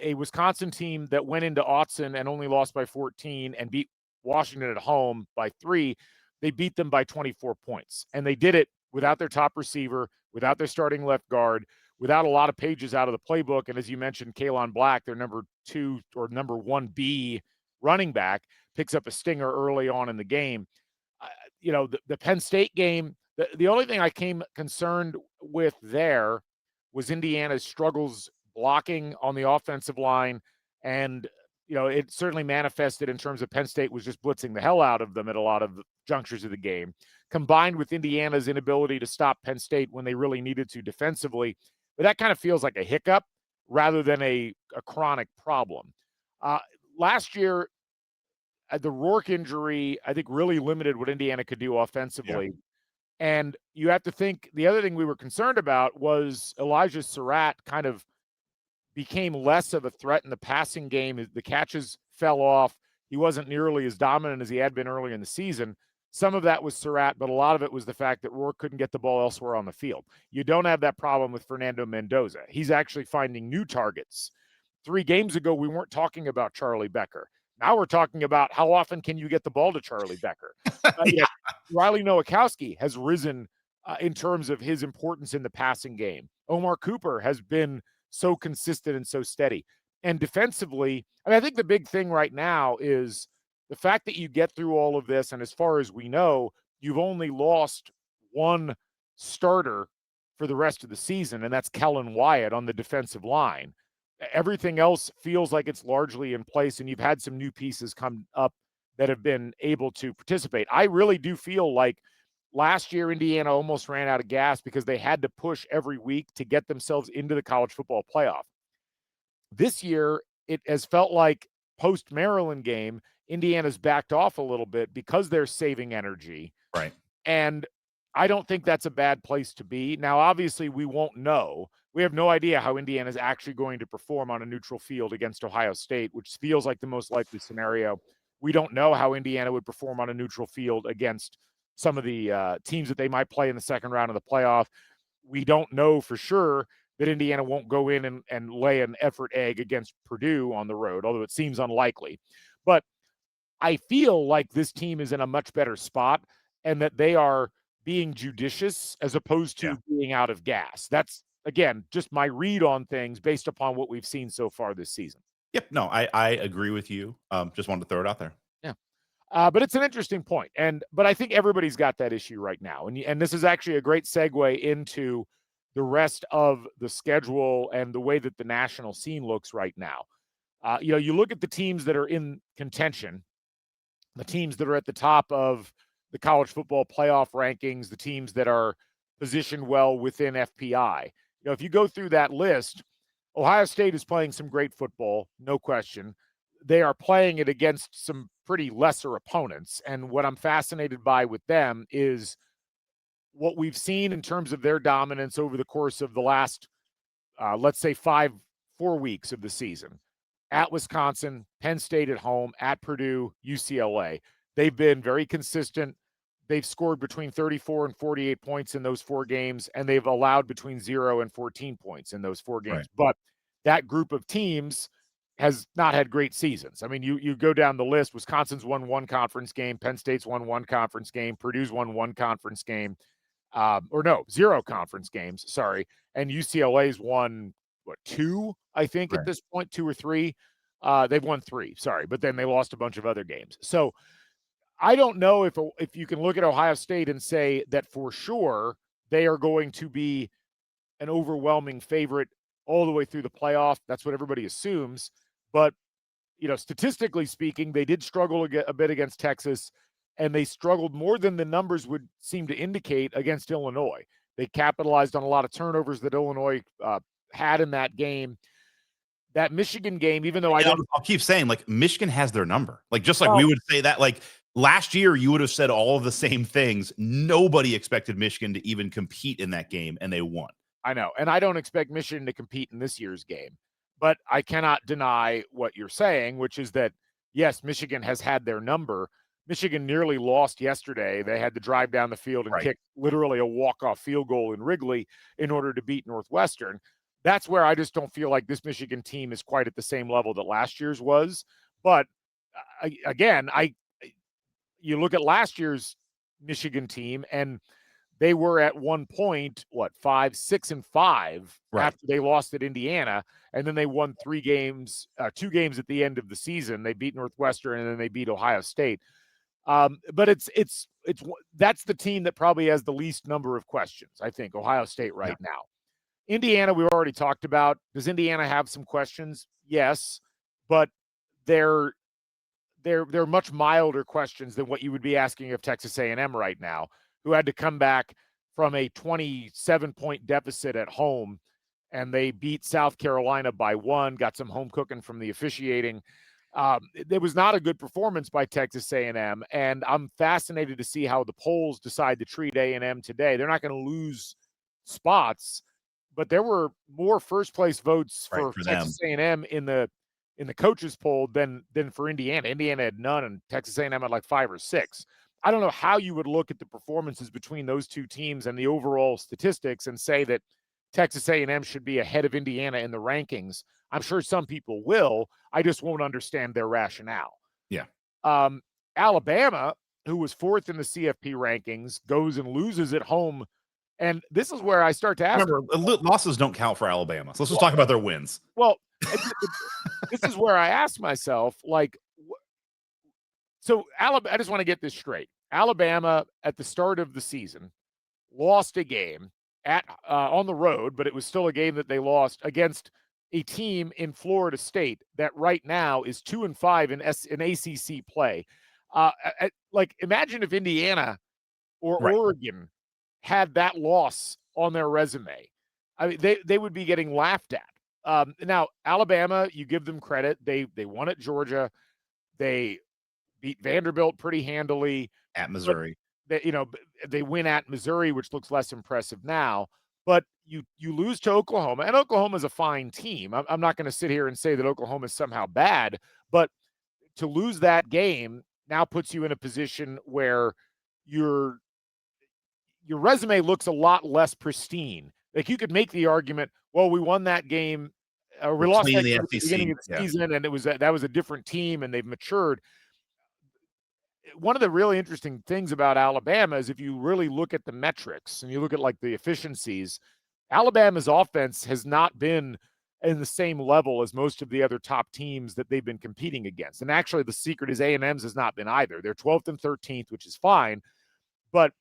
a Wisconsin team that went into Autzen and only lost by 14 and beat Washington at home by 3. They beat them by 24 points. And they did it without their top receiver, without their starting left guard, without a lot of pages out of the playbook. And as you mentioned, Kalon Black, their number 2 or number 1B running back, picks up a stinger early on in the game. The Penn State game, the only thing I came concerned with there was Indiana's struggles blocking on the offensive line. And, it certainly manifested in terms of Penn State was just blitzing the hell out of them at a lot of junctures of the game, combined with Indiana's inability to stop Penn State when they really needed to defensively. But that kind of feels like a hiccup rather than a chronic problem. Last year, the Rourke injury, I think, really limited what Indiana could do offensively. Yeah. And you have to think the other thing we were concerned about was Elijah Surratt kind of became less of a threat in the passing game. The catches fell off. He wasn't nearly as dominant as he had been earlier in the season. Some of that was Surratt, but a lot of it was the fact that Rourke couldn't get the ball elsewhere on the field. You don't have that problem with Fernando Mendoza. He's actually finding new targets. 3 games ago, we weren't talking about Charlie Becker. Now we're talking about how often can you get the ball to Charlie Becker. Riley Nowakowski has risen in terms of his importance in the passing game. Omar Cooper has been so consistent and so steady. And defensively, I think the big thing right now is the fact that you get through all of this, and as far as we know, you've only lost 1 starter for the rest of the season, and that's Kellen Wyatt on the defensive line. Everything else feels like it's largely in place, and you've had some new pieces come up that have been able to participate. I really do feel like last year Indiana almost ran out of gas because they had to push every week to get themselves into the college football playoff. This year, it has felt like post-Maryland game, Indiana's backed off a little bit because they're saving energy. Right. And I don't think that's a bad place to be. Now, obviously, we won't know. We have no idea how Indiana is actually going to perform on a neutral field against Ohio State, which feels like the most likely scenario. We don't know how Indiana would perform on a neutral field against some of the teams that they might play in the second round of the playoff. We don't know for sure that Indiana won't go in and lay an effort egg against Purdue on the road, although it seems unlikely. But I feel like this team is in a much better spot and that they are being judicious as opposed to being out of gas. That's, again, just my read on things based upon what we've seen so far this season. Yep. No, I agree with you. Just wanted to throw it out there. Yeah. But it's an interesting point. But I think everybody's got that issue right now. And this is actually a great segue into the rest of the schedule and the way that the national scene looks right now. You look at the teams that are in contention, the teams that are at the top of the college football playoff rankings, the teams that are positioned well within FPI. If you go through that list, Ohio State is playing some great football, no question. They are playing it against some pretty lesser opponents. And what I'm fascinated by with them is what we've seen in terms of their dominance over the course of the last, let's say 4 weeks of the season. At Wisconsin, Penn State at home, at Purdue, UCLA. They've been very consistent. They've scored between 34 and 48 points in those 4 games, and they've allowed between 0 and 14 points in those 4 games. Right. But that group of teams has not had great seasons. I mean, you go down the list. Wisconsin's won one conference game. Penn State's won one conference game. Purdue's won one conference game. Or no, 0 conference games. Sorry. And UCLA's won, two, I think, at this point, 2 or 3. They've won 3, sorry. But then they lost a bunch of other games. So I don't know if you can look at Ohio State and say that for sure they are going to be an overwhelming favorite all the way through the playoff. That's what everybody assumes. But, statistically speaking, they did struggle a bit against Texas, and they struggled more than the numbers would seem to indicate against Illinois. They capitalized on a lot of turnovers that Illinois had in that game. That Michigan game, even though I'll keep saying, like, Michigan has their number. Like, just like we would say that, like, last year you would have said all of the same things. Nobody expected Michigan to even compete in that game, and they won. I know, and I don't expect Michigan to compete in this year's game. But I cannot deny what you're saying, which is that, yes, Michigan has had their number. Michigan nearly lost yesterday. They had to drive down the field and kick literally a walk-off field goal in Wrigley in order to beat Northwestern. That's where I just don't feel like this Michigan team is quite at the same level that last year's was. But you look at last year's Michigan team, and they were at one point, 6-5 after they lost at Indiana. And then they won 2 games at the end of the season. They beat Northwestern and then they beat Ohio State. But that's the team that probably has the least number of questions, I think, Ohio State right now. Indiana, we already talked about. Does Indiana have some questions? Yes, but they're much milder questions than what you would be asking of Texas A&M right now, who had to come back from a 27-point deficit at home, and they beat South Carolina by 1, got some home cooking from the officiating. It was not a good performance by Texas A&M, and I'm fascinated to see how the polls decide to treat A&M today. They're not going to lose spots, but there were more first-place votes for Texas A&M in the coaches poll than for Indiana. Indiana had none, and Texas A&M had like 5 or 6. I don't know how you would look at the performances between those two teams and the overall statistics and say that Texas A&M should be ahead of Indiana in the rankings. I'm sure some people will. I just won't understand their rationale. Yeah. Alabama, who was 4th in the CFP rankings, goes and loses at home. And this is where I start to ask. Remember, losses don't count for Alabama. So let's just talk about their wins. Well, this is where I ask myself, so Alabama, I just want to get this straight. Alabama at the start of the season lost a game on the road, but it was still a game that they lost against a team in Florida State that right now is 2-5 in ACC play. Imagine if Indiana or Oregon had that loss on their resume. I mean, they would be getting laughed at. Now, Alabama, you give them credit. They won at Georgia. They beat Vanderbilt pretty handily. At Missouri. They win at Missouri, which looks less impressive now. But you lose to Oklahoma, and Oklahoma's a fine team. I'm not going to sit here and say that Oklahoma is somehow bad, but to lose that game now puts you in a position where your resume looks a lot less pristine. Like, you could make the argument, well, we won that game, we lost that game at the beginning of the season, and that was a different team, and they've matured. One of the really interesting things about Alabama is if you really look at the metrics and you look at the efficiencies, Alabama's offense has not been in the same level as most of the other top teams that they've been competing against. And actually the secret is A&M's has not been either. They're 12th and 13th, which is fine, but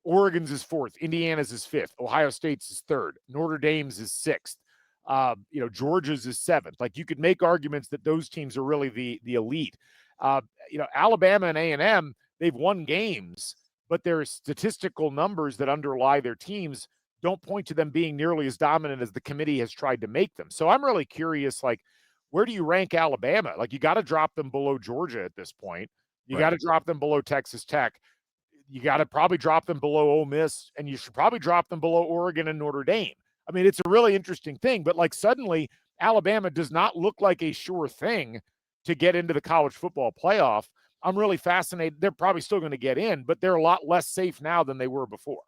Oregon's is 4th, Indiana's is 5th, Ohio State's is 3rd, Notre Dame's is 6th. Georgia's is 7th. You could make arguments that those teams are really the elite. Alabama and A&M, they've won games, but their statistical numbers that underlie their teams don't point to them being nearly as dominant as the committee has tried to make them. So I'm really curious, where do you rank Alabama? You got to drop them below Georgia at this point. You got to drop them below Texas Tech. You got to probably drop them below Ole Miss, and you should probably drop them below Oregon and Notre Dame. I mean, it's a really interesting thing, but suddenly Alabama does not look like a sure thing to get into the college football playoff. I'm really fascinated. They're probably still going to get in, but they're a lot less safe now than they were before.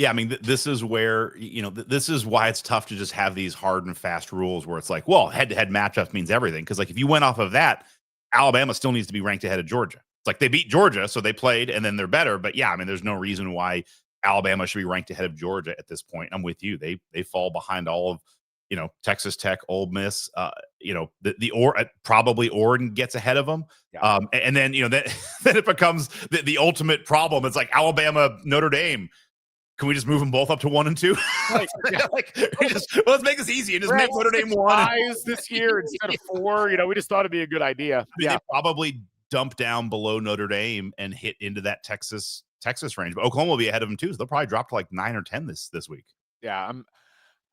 Yeah, I mean, this is where, this is why it's tough to just have these hard and fast rules where it's like, well, head-to-head matchups means everything. Because, like, if you went off of that, Alabama still needs to be ranked ahead of Georgia. It's like they beat Georgia, so they played, and then they're better. But, yeah, I mean, there's no reason why Alabama should be ranked ahead of Georgia at this point. I'm with you. They fall behind all of, Texas Tech, Ole Miss, probably Oregon gets ahead of them. Yeah. And then, then it becomes the ultimate problem. It's like Alabama, Notre Dame. Can we just move them both up to 1 and 2? Right. Yeah. Let's make this easy and just make Notre Dame 1 this year instead of 4. We just thought it'd be a good idea. They probably dump down below Notre Dame and hit into that Texas range, but Oklahoma will be ahead of them too. So they'll probably drop to like 9 or 10 this week. Yeah,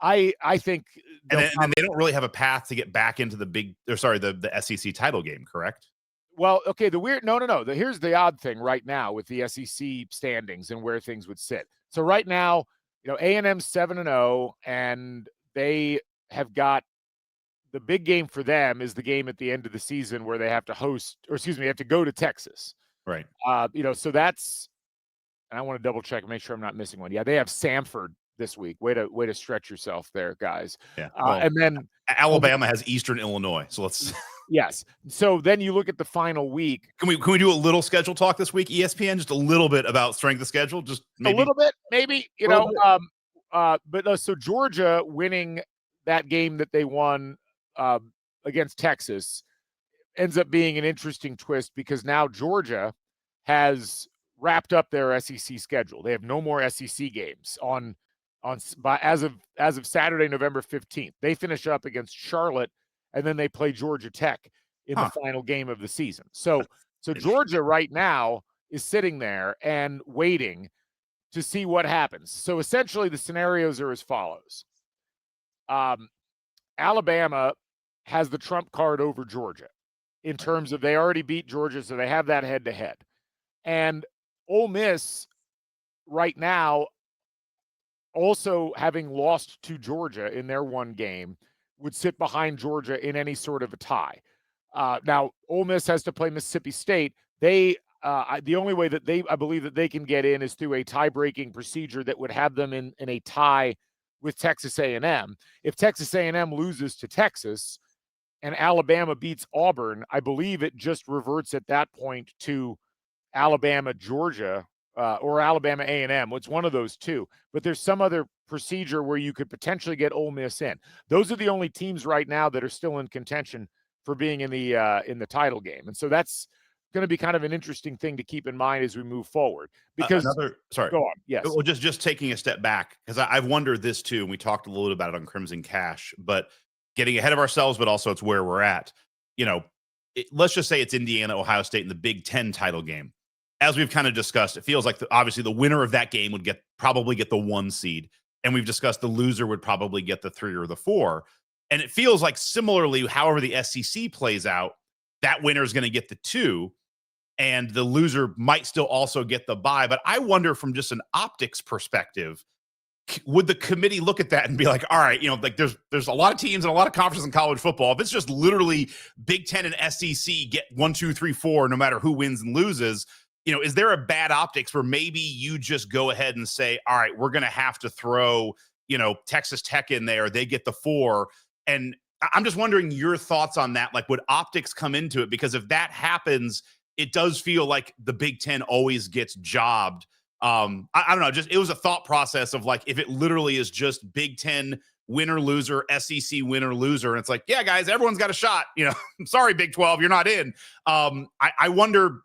I think, and then they don't really have a path to get back into the SEC title game, correct? Well, okay. Here's the odd thing right now with the SEC standings and where things would sit. So right now, A&M's 7-0, and they have got the big game for them is the game at the end of the season where they have to have to go to Texas. Right. So that's, and I want to double check and make sure I'm not missing one. Yeah, they have Samford this week. Way to stretch yourself there, guys. Yeah. And then Alabama has Eastern Illinois. So let's. Yes. So then you look at the final week. Can we do a little schedule talk this week? ESPN, just a little bit about strength of schedule, just maybe. A little bit, maybe. So Georgia winning that game that they won against Texas ends up being an interesting twist because now Georgia has wrapped up their SEC schedule. They have no more SEC games as of Saturday, November 15th. They finish up against Charlotte, and then they play Georgia Tech in the final game of the season. So Georgia right now is sitting there and waiting to see what happens. So essentially the scenarios are as follows. Alabama has the trump card over Georgia in terms of they already beat Georgia, so they have that head-to-head. And Ole Miss right now, also having lost to Georgia in their one game, would sit behind Georgia in any sort of a tie. Now, Ole Miss has to play Mississippi State. The only way that I believe that they can get in is through a tie-breaking procedure that would have them in a tie with Texas A&M. If Texas A&M loses to Texas and Alabama beats Auburn, I believe it just reverts at that point to Alabama, Georgia, or Alabama A&M. It's one of those two. But there's some other procedure where you could potentially get Ole Miss in. Those are the only teams right now that are still in contention for being in the title game. And so that's going to be kind of an interesting thing to keep in mind as we move forward. Because go on. Yes. Well, just taking a step back, because I've wondered this too, and we talked a little bit about it on Crimson Cash, but getting ahead of ourselves, but also it's where we're at. Let's just say it's Indiana, Ohio State in the Big Ten title game. As we've kind of discussed, it feels like obviously the winner of that game would probably get the 1 seed. And we've discussed the loser would probably get the 3 or the 4. And it feels like similarly, however the SEC plays out, that winner is going to get the 2. And the loser might still also get the bye. But I wonder from just an optics perspective, would the committee look at that and be like, all right, there's a lot of teams and a lot of conferences in college football. If it's just literally Big Ten and SEC get 1, 2, 3, 4, no matter who wins and loses, is there a bad optics where maybe you just go ahead and say, all right, we're going to have to throw, Texas Tech in there. They get the 4. And I'm just wondering your thoughts on that. Like, would optics come into it? Because if that happens, it does feel like the Big Ten always gets jobbed. I don't know. Just, it was a thought process of like, if it literally is just Big Ten winner, loser, SEC winner, loser. And it's like, yeah, guys, everyone's got a shot. Sorry, Big 12, you're not in. I wonder,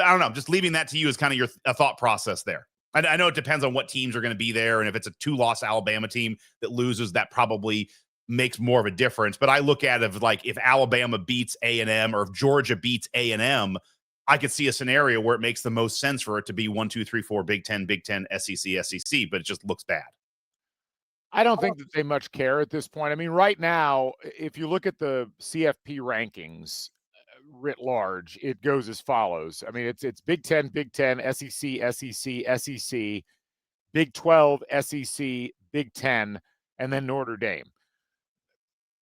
I don't know, just leaving that to you as kind of your thought process there. I know it depends on what teams are going to be there. And if it's a 2-loss Alabama team that loses, that probably makes more of a difference. But I look at it like if Alabama beats A&M or if Georgia beats A&M, I could see a scenario where it makes the most sense for it to be 1, 2, 3, 4, Big Ten, SEC, but it just looks bad. I don't think that they much care at this point. I mean, right now, if you look at the CFP rankings, writ large, it goes as follows. I mean, it's Big Ten, SEC, Big 12, SEC, Big 10, and then Notre Dame.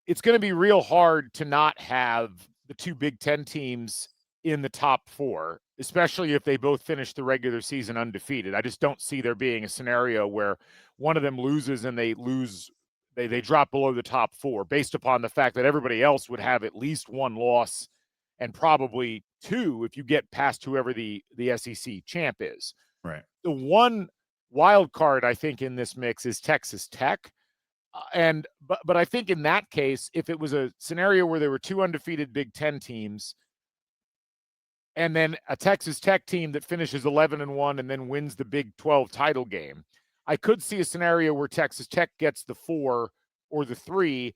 It's going to be real hard to not have the 2 Big Ten teams in the top 4, especially if they both finish the regular season undefeated. I just don't see there being a scenario where one of them loses and they drop below the top 4, based upon the fact that everybody else would have at least one loss and probably 2 if you get past whoever the SEC champ is. Right. The one wild card I think in this mix is Texas Tech. But I think in that case, if it was a scenario where there were 2 undefeated Big Ten teams and then a Texas Tech team that finishes 11-1 and then wins the Big 12 title game, I could see a scenario where Texas Tech gets the 4 or the 3,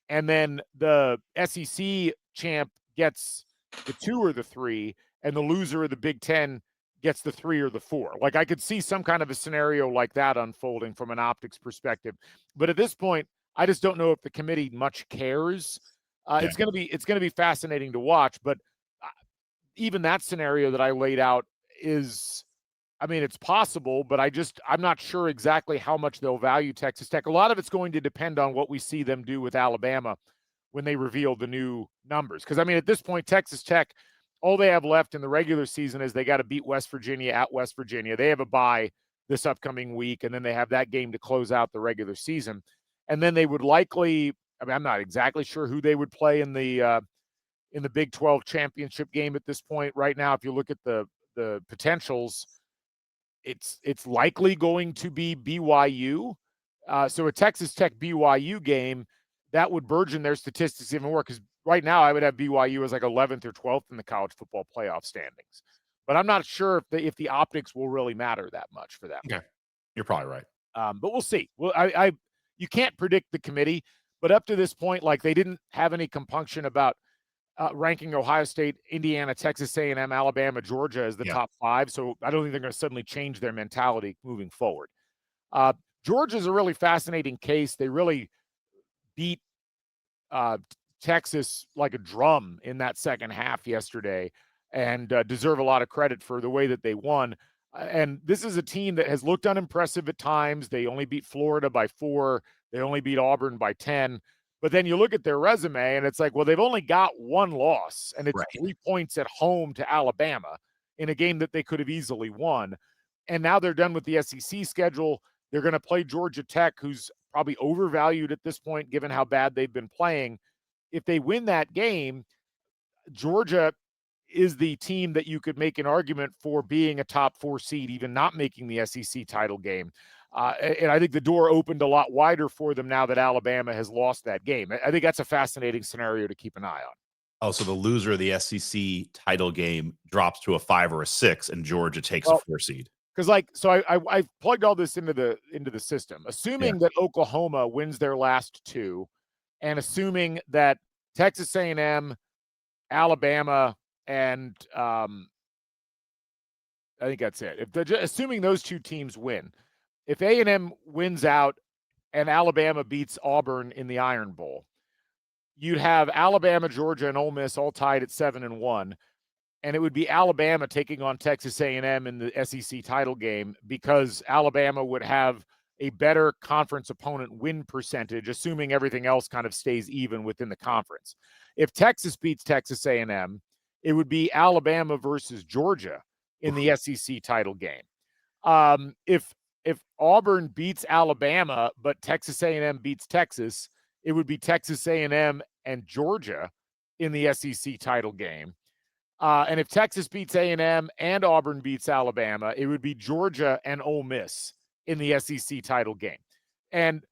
and then the SEC champ gets the 2 or the 3, and the loser of the Big Ten gets the 3 or the 4. Like, I could see some kind of a scenario like that unfolding from an optics perspective. But at this point, I just don't know if the committee much cares. It's going to be fascinating to watch. But even that scenario that I laid out is, I mean, it's possible, but I'm not sure exactly how much they'll value Texas Tech. A lot of it's going to depend on what we see them do with Alabama when they reveal the new numbers. Because, I mean, at this point, Texas Tech, all they have left in the regular season is they got to beat West Virginia at West Virginia. They have a bye this upcoming week, and then they have that game to close out the regular season. And then they would likely, I mean, I'm not exactly sure who they would play in the Big 12 championship game at this point. Right now, if you look at the potentials, it's likely going to be BYU. So a Texas Tech BYU game, that would burgeon their statistics even more, because right now I would have BYU as like 11th or 12th in the college football playoff standings. But I'm not sure if the optics will really matter that much for them. Okay. You're probably right. But we'll see. Well, you can't predict the committee, but up to this point, like, they didn't have any compunction about ranking Ohio State, Indiana, Texas A&M, Alabama, Georgia as the top 5. So I don't think they're going to suddenly change their mentality moving forward. Georgia's a really fascinating case. They really beat Texas like a drum in that second half yesterday, and deserve a lot of credit for the way that they won. And this is a team that has looked unimpressive at times. They only beat Florida by 4. They only beat Auburn by 10. But then you look at their resume and it's like, well, they've only got 1 loss, and it's 3 points at home to Alabama in a game that they could have easily won. And now they're done with the SEC schedule. They're going to play Georgia Tech, who's probably overvalued at this point, given how bad they've been playing. If they win that game, Georgia is the team that you could make an argument for being a top 4 seed, even not making the SEC title game. And I think the door opened a lot wider for them now that Alabama has lost that game. I think that's a fascinating scenario to keep an eye on. Oh, so the loser of the SEC title game drops to a 5 or a 6, and Georgia takes a 4 seed. Because, like, so I plugged all this into the system, assuming that Oklahoma wins their last 2, and assuming that Texas A&M, Alabama, and I think that's it. Assuming those 2 teams win, if A&M wins out and Alabama beats Auburn in the Iron Bowl, you'd have Alabama, Georgia, and Ole Miss all tied at 7-1, and it would be Alabama taking on Texas A&M in the SEC title game, because Alabama would have a better conference opponent win percentage, assuming everything else kind of stays even within the conference. If Texas beats Texas A&M, it would be Alabama versus Georgia in the SEC title game. If Auburn beats Alabama, but Texas A&M beats Texas, it would be Texas A&M and Georgia in the SEC title game. And if Texas beats A&M and Auburn beats Alabama, it would be Georgia and Ole Miss in the SEC title game. And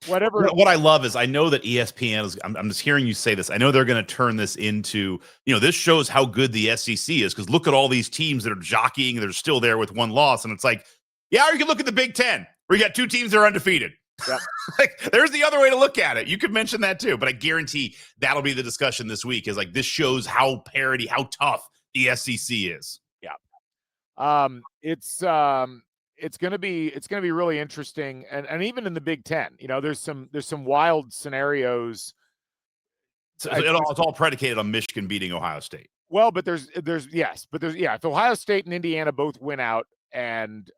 whatever. What I love is, I know that ESPN is, I'm just hearing you say this, I know they're going to turn this into, this shows how good the SEC is, because look at all these teams that are jockeying, they're still there with 1 loss. And it's like, or you can look at the Big Ten, where you got 2 teams that are undefeated. Yep. Like, there's the other way to look at it. You could mention that too, but I guarantee that'll be the discussion this week, is like, this shows how tough the SEC is. Yeah. It's going to be really interesting. And even in the Big Ten, there's some wild scenarios. So it's all predicated on Michigan beating Ohio State. Well, but there's if Ohio State and Indiana both win out, and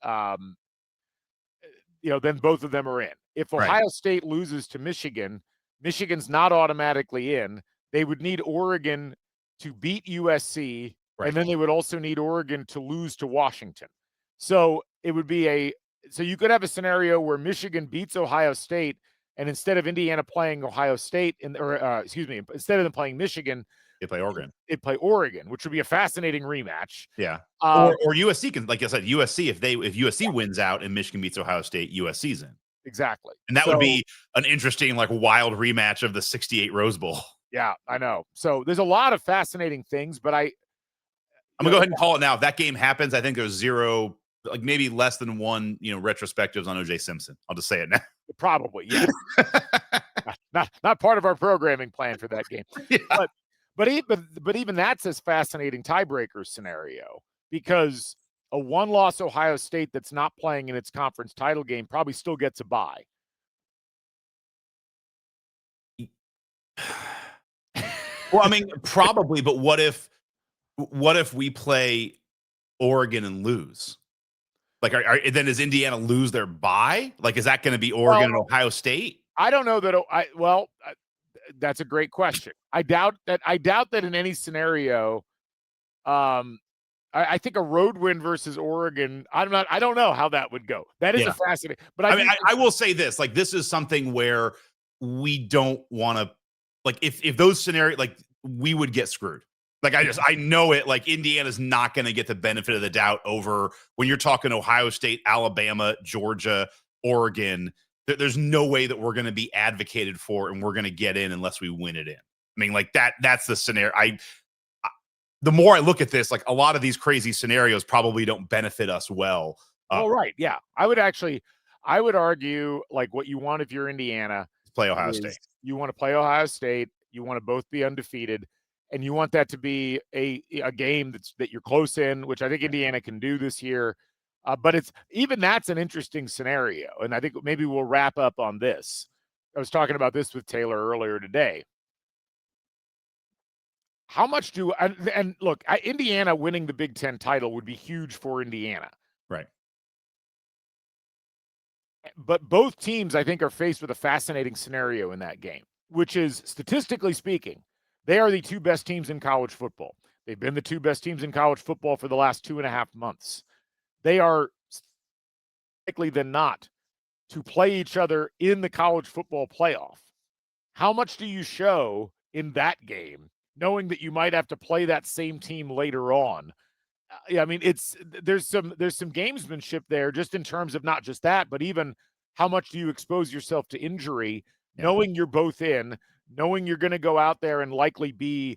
then both of them are in. If Ohio State loses to Michigan, Michigan's not automatically in. They would need Oregon to beat USC Right. And then they would also need Oregon to lose to Washington. So it would be so you could have a scenario where Michigan beats Ohio State, and instead of Indiana playing Ohio State, instead of them playing Michigan, They play Oregon. They play Oregon, which would be a fascinating rematch. Yeah. Or USC can, like I said, USC, if USC wins out and Michigan beats Ohio State, USC's in. Exactly. And that would be an interesting, like, wild rematch of the 68 Rose Bowl. Yeah, I know. So there's a lot of fascinating things, but I'm going to go ahead and call it now. If that game happens, I think there's zero, like maybe less than one, retrospectives on O.J. Simpson. I'll just say it now. Probably, yeah. not part of our programming plan for that game. Yeah. But even that's a fascinating tiebreaker scenario, because a one-loss Ohio State that's not playing in its conference title game probably still gets a bye. Well, I mean, probably, but what if we play Oregon and lose? Like, then does Indiana lose their bye? Like, is that going to be Oregon and Ohio State? I don't know that. That's a great question. I doubt that in any scenario. I think a road win versus Oregon. I don't know how that would go. That is a fascinating. But I will say this: like, this is something where we don't want to. Like, if those scenarios, like, we would get screwed. Like, I know it. Like, Indiana's not going to get the benefit of the doubt over when you're talking Ohio State, Alabama, Georgia, Oregon. There's no way that we're going to be advocated for and we're going to get in unless we win it in. I mean, like, that's the scenario. The more I look at this, like, a lot of these crazy scenarios probably don't benefit us well. Right. Yeah. I would argue, like, what you want if you're Indiana, play Ohio State. You want to play Ohio State. You want to both be undefeated, and you want that to be a game that you're close in, which I think Indiana can do this year. But that's an interesting scenario, and I think maybe we'll wrap up on this. I was talking about this with Taylor earlier today. How much and look, Indiana winning the Big Ten title would be huge for Indiana. Right. But both teams, I think, are faced with a fascinating scenario in that game, which is, statistically speaking, they are the two best teams in college football. They've been the two best teams in college football for the last 2.5 months. They are likely than not to play each other in the college football playoff. How much do you show in that game, knowing that you might have to play that same team later on? I mean, there's some gamesmanship there, just in terms of not just that, but even how much do you expose yourself to injury, knowing you're both in, knowing you're going to go out there and likely be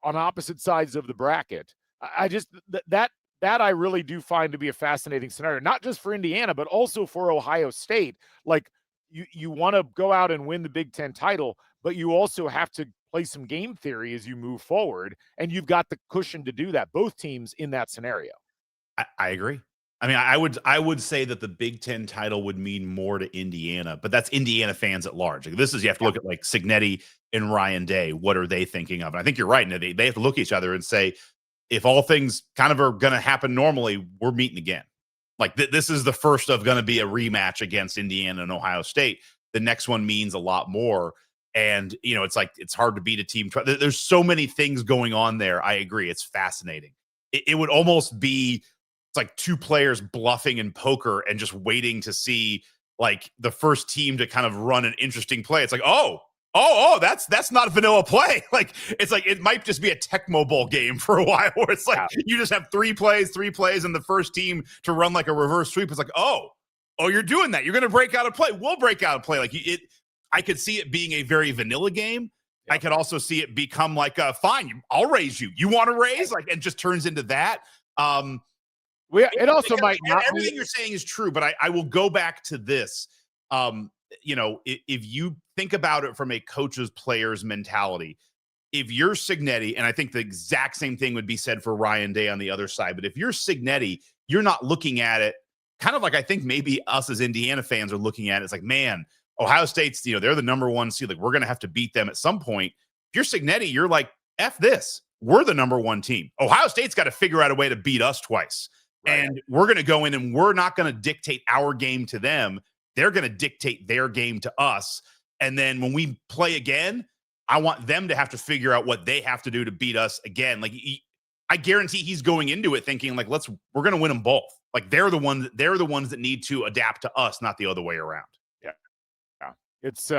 on opposite sides of the bracket. That I really do find to be a fascinating scenario, not just for Indiana, but also for Ohio State. Like, you want to go out and win the Big Ten title, but you also have to play some game theory as you move forward, and you've got the cushion to do that. Both teams in that scenario. I agree. I mean, I would say that the Big Ten title would mean more to Indiana, but that's Indiana fans at large. Like, this is, you have to look at, like, Cignetti and Ryan Day. What are they thinking of? And I think you're right. And they have to look at each other and say, if all things kind of are going to happen normally, we're meeting again. Like, this is the first of going to be a rematch against Indiana and Ohio State. The next one means a lot more. And, it's like, it's hard to beat a team. There's so many things going on there. I agree. It's fascinating. It would almost be, it's like two players bluffing in poker and just waiting to see, like, the first team to kind of run an interesting play. It's like, that's not a vanilla play. Like, it's like, it might just be a Tecmo Bowl game for a while, where it's like, you just have three plays, and the first team to run like a reverse sweep is like, oh, you're doing that. You're going to break out a play. We'll break out a play. Like, I could see it being a very vanilla game. I could also see it become like, fine, I'll raise you. You want to raise? Like, and just turns into that. It also might not. Everything you're saying is true, but I will go back to this. If you think about it from a coach's player's mentality, if you're Cignetti, and I think the exact same thing would be said for Ryan Day on the other side, but if you're Cignetti, you're not looking at it kind of like, I think maybe us as Indiana fans are looking at it. It's like, man, Ohio State's, they're the number one seed. Like, we're going to have to beat them at some point. If you're Cignetti, you're like, F this. We're the number one team. Ohio State's got to figure out a way to beat us twice. Right. And we're going to go in and we're not going to dictate our game to them. They're going to dictate their game to us. And then when we play again, I want them to have to figure out what they have to do to beat us again. Like, I guarantee he's going into it thinking like, we're going to win them both. Like they're the ones that need to adapt to us, not the other way around. Yeah. It's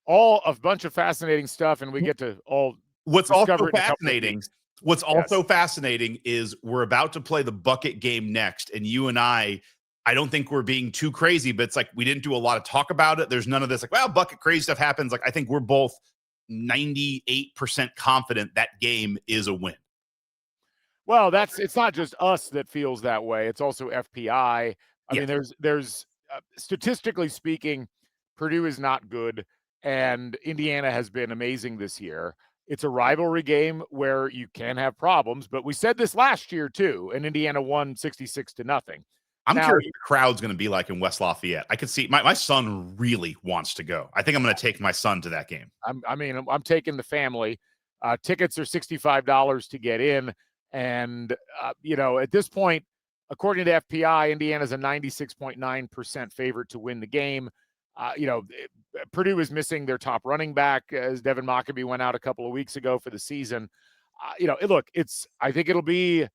all a bunch of fascinating stuff, and we get to all What's also discover it in a couple of fascinating. weeks. What's also fascinating is we're about to play the bucket game next, and you and I don't think we're being too crazy, but it's like we didn't do a lot of talk about it. There's none of this like, well, bucket crazy stuff happens. Like I think we're both 98% confident that game is a win. Well, it's not just us that feels that way. It's also FPI. I mean, there's statistically speaking, Purdue is not good, and Indiana has been amazing this year. It's a rivalry game where you can have problems, but we said this last year too, and Indiana won 66-0. I'm curious what the crowd's going to be like in West Lafayette. I could see my son really wants to go. I think I'm going to take my son to that game. I'm taking the family. Tickets are $65 to get in. And, at this point, according to FPI, Indiana's a 96.9% favorite to win the game. Purdue is missing their top running back as Devin Mockabee went out a couple of weeks ago for the season. I think it'll be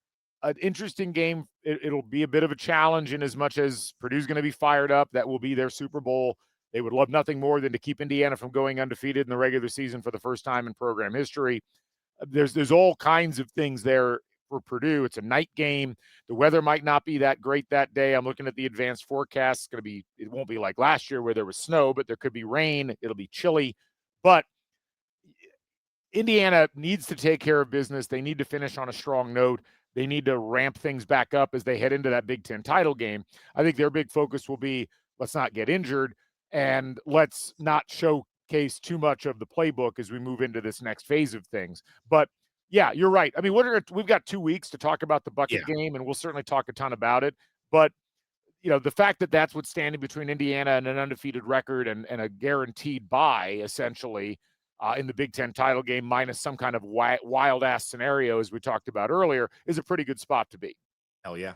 an interesting game. It'll be a bit of a challenge in as much as Purdue's going to be fired up. That will be their Super Bowl. They would love nothing more than to keep Indiana from going undefeated in the regular season for the first time in program history. There's all kinds of things there for Purdue. It's a night game. The weather might not be that great that day. I'm looking at the advanced forecast. It won't be like last year where there was snow, but there could be rain. It'll be chilly. But Indiana needs to take care of business. They need to finish on a strong note. They need to ramp things back up as they head into that Big Ten title game. I think their big focus will be, let's not get injured and let's not showcase too much of the playbook as we move into this next phase of things. But yeah, you're right. I mean, we've got 2 weeks to talk about the bucket game, and we'll certainly talk a ton about it. But, the fact that that's what's standing between Indiana and an undefeated record and a guaranteed bye, essentially, in the Big Ten title game, minus some kind of wild-ass scenario, as we talked about earlier, is a pretty good spot to be. Hell yeah.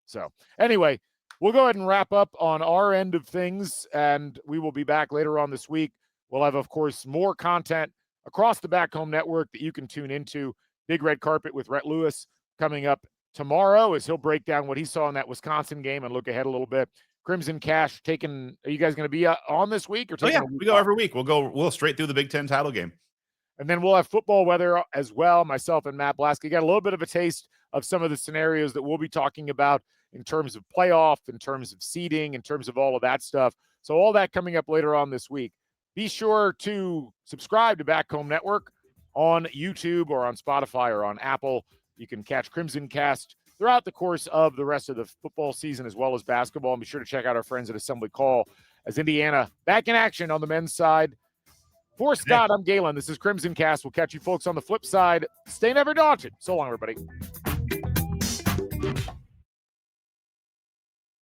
So, anyway, we'll go ahead and wrap up on our end of things, and we will be back later on this week. We'll have, of course, more content across the Back Home Network that you can tune into. Big Red Carpet with Rhett Lewis coming up tomorrow as he'll break down what he saw in that Wisconsin game and look ahead a little bit. Crimson Cash are you guys going to be on this week? Or we go every week. We'll straight through the Big Ten title game. And then we'll have football weather as well. Myself and Matt Blasky got a little bit of a taste of some of the scenarios that we'll be talking about in terms of playoff, in terms of seeding, in terms of all of that stuff. So all that coming up later on this week. Be sure to subscribe to Back Home Network on YouTube or on Spotify or on Apple. You can catch CrimsonCast throughout the course of the rest of the football season as well as basketball. And be sure to check out our friends at Assembly Call as Indiana back in action on the men's side. For Scott, I'm Galen. This is CrimsonCast. We'll catch you folks on the flip side. Stay never daunted. So long, everybody.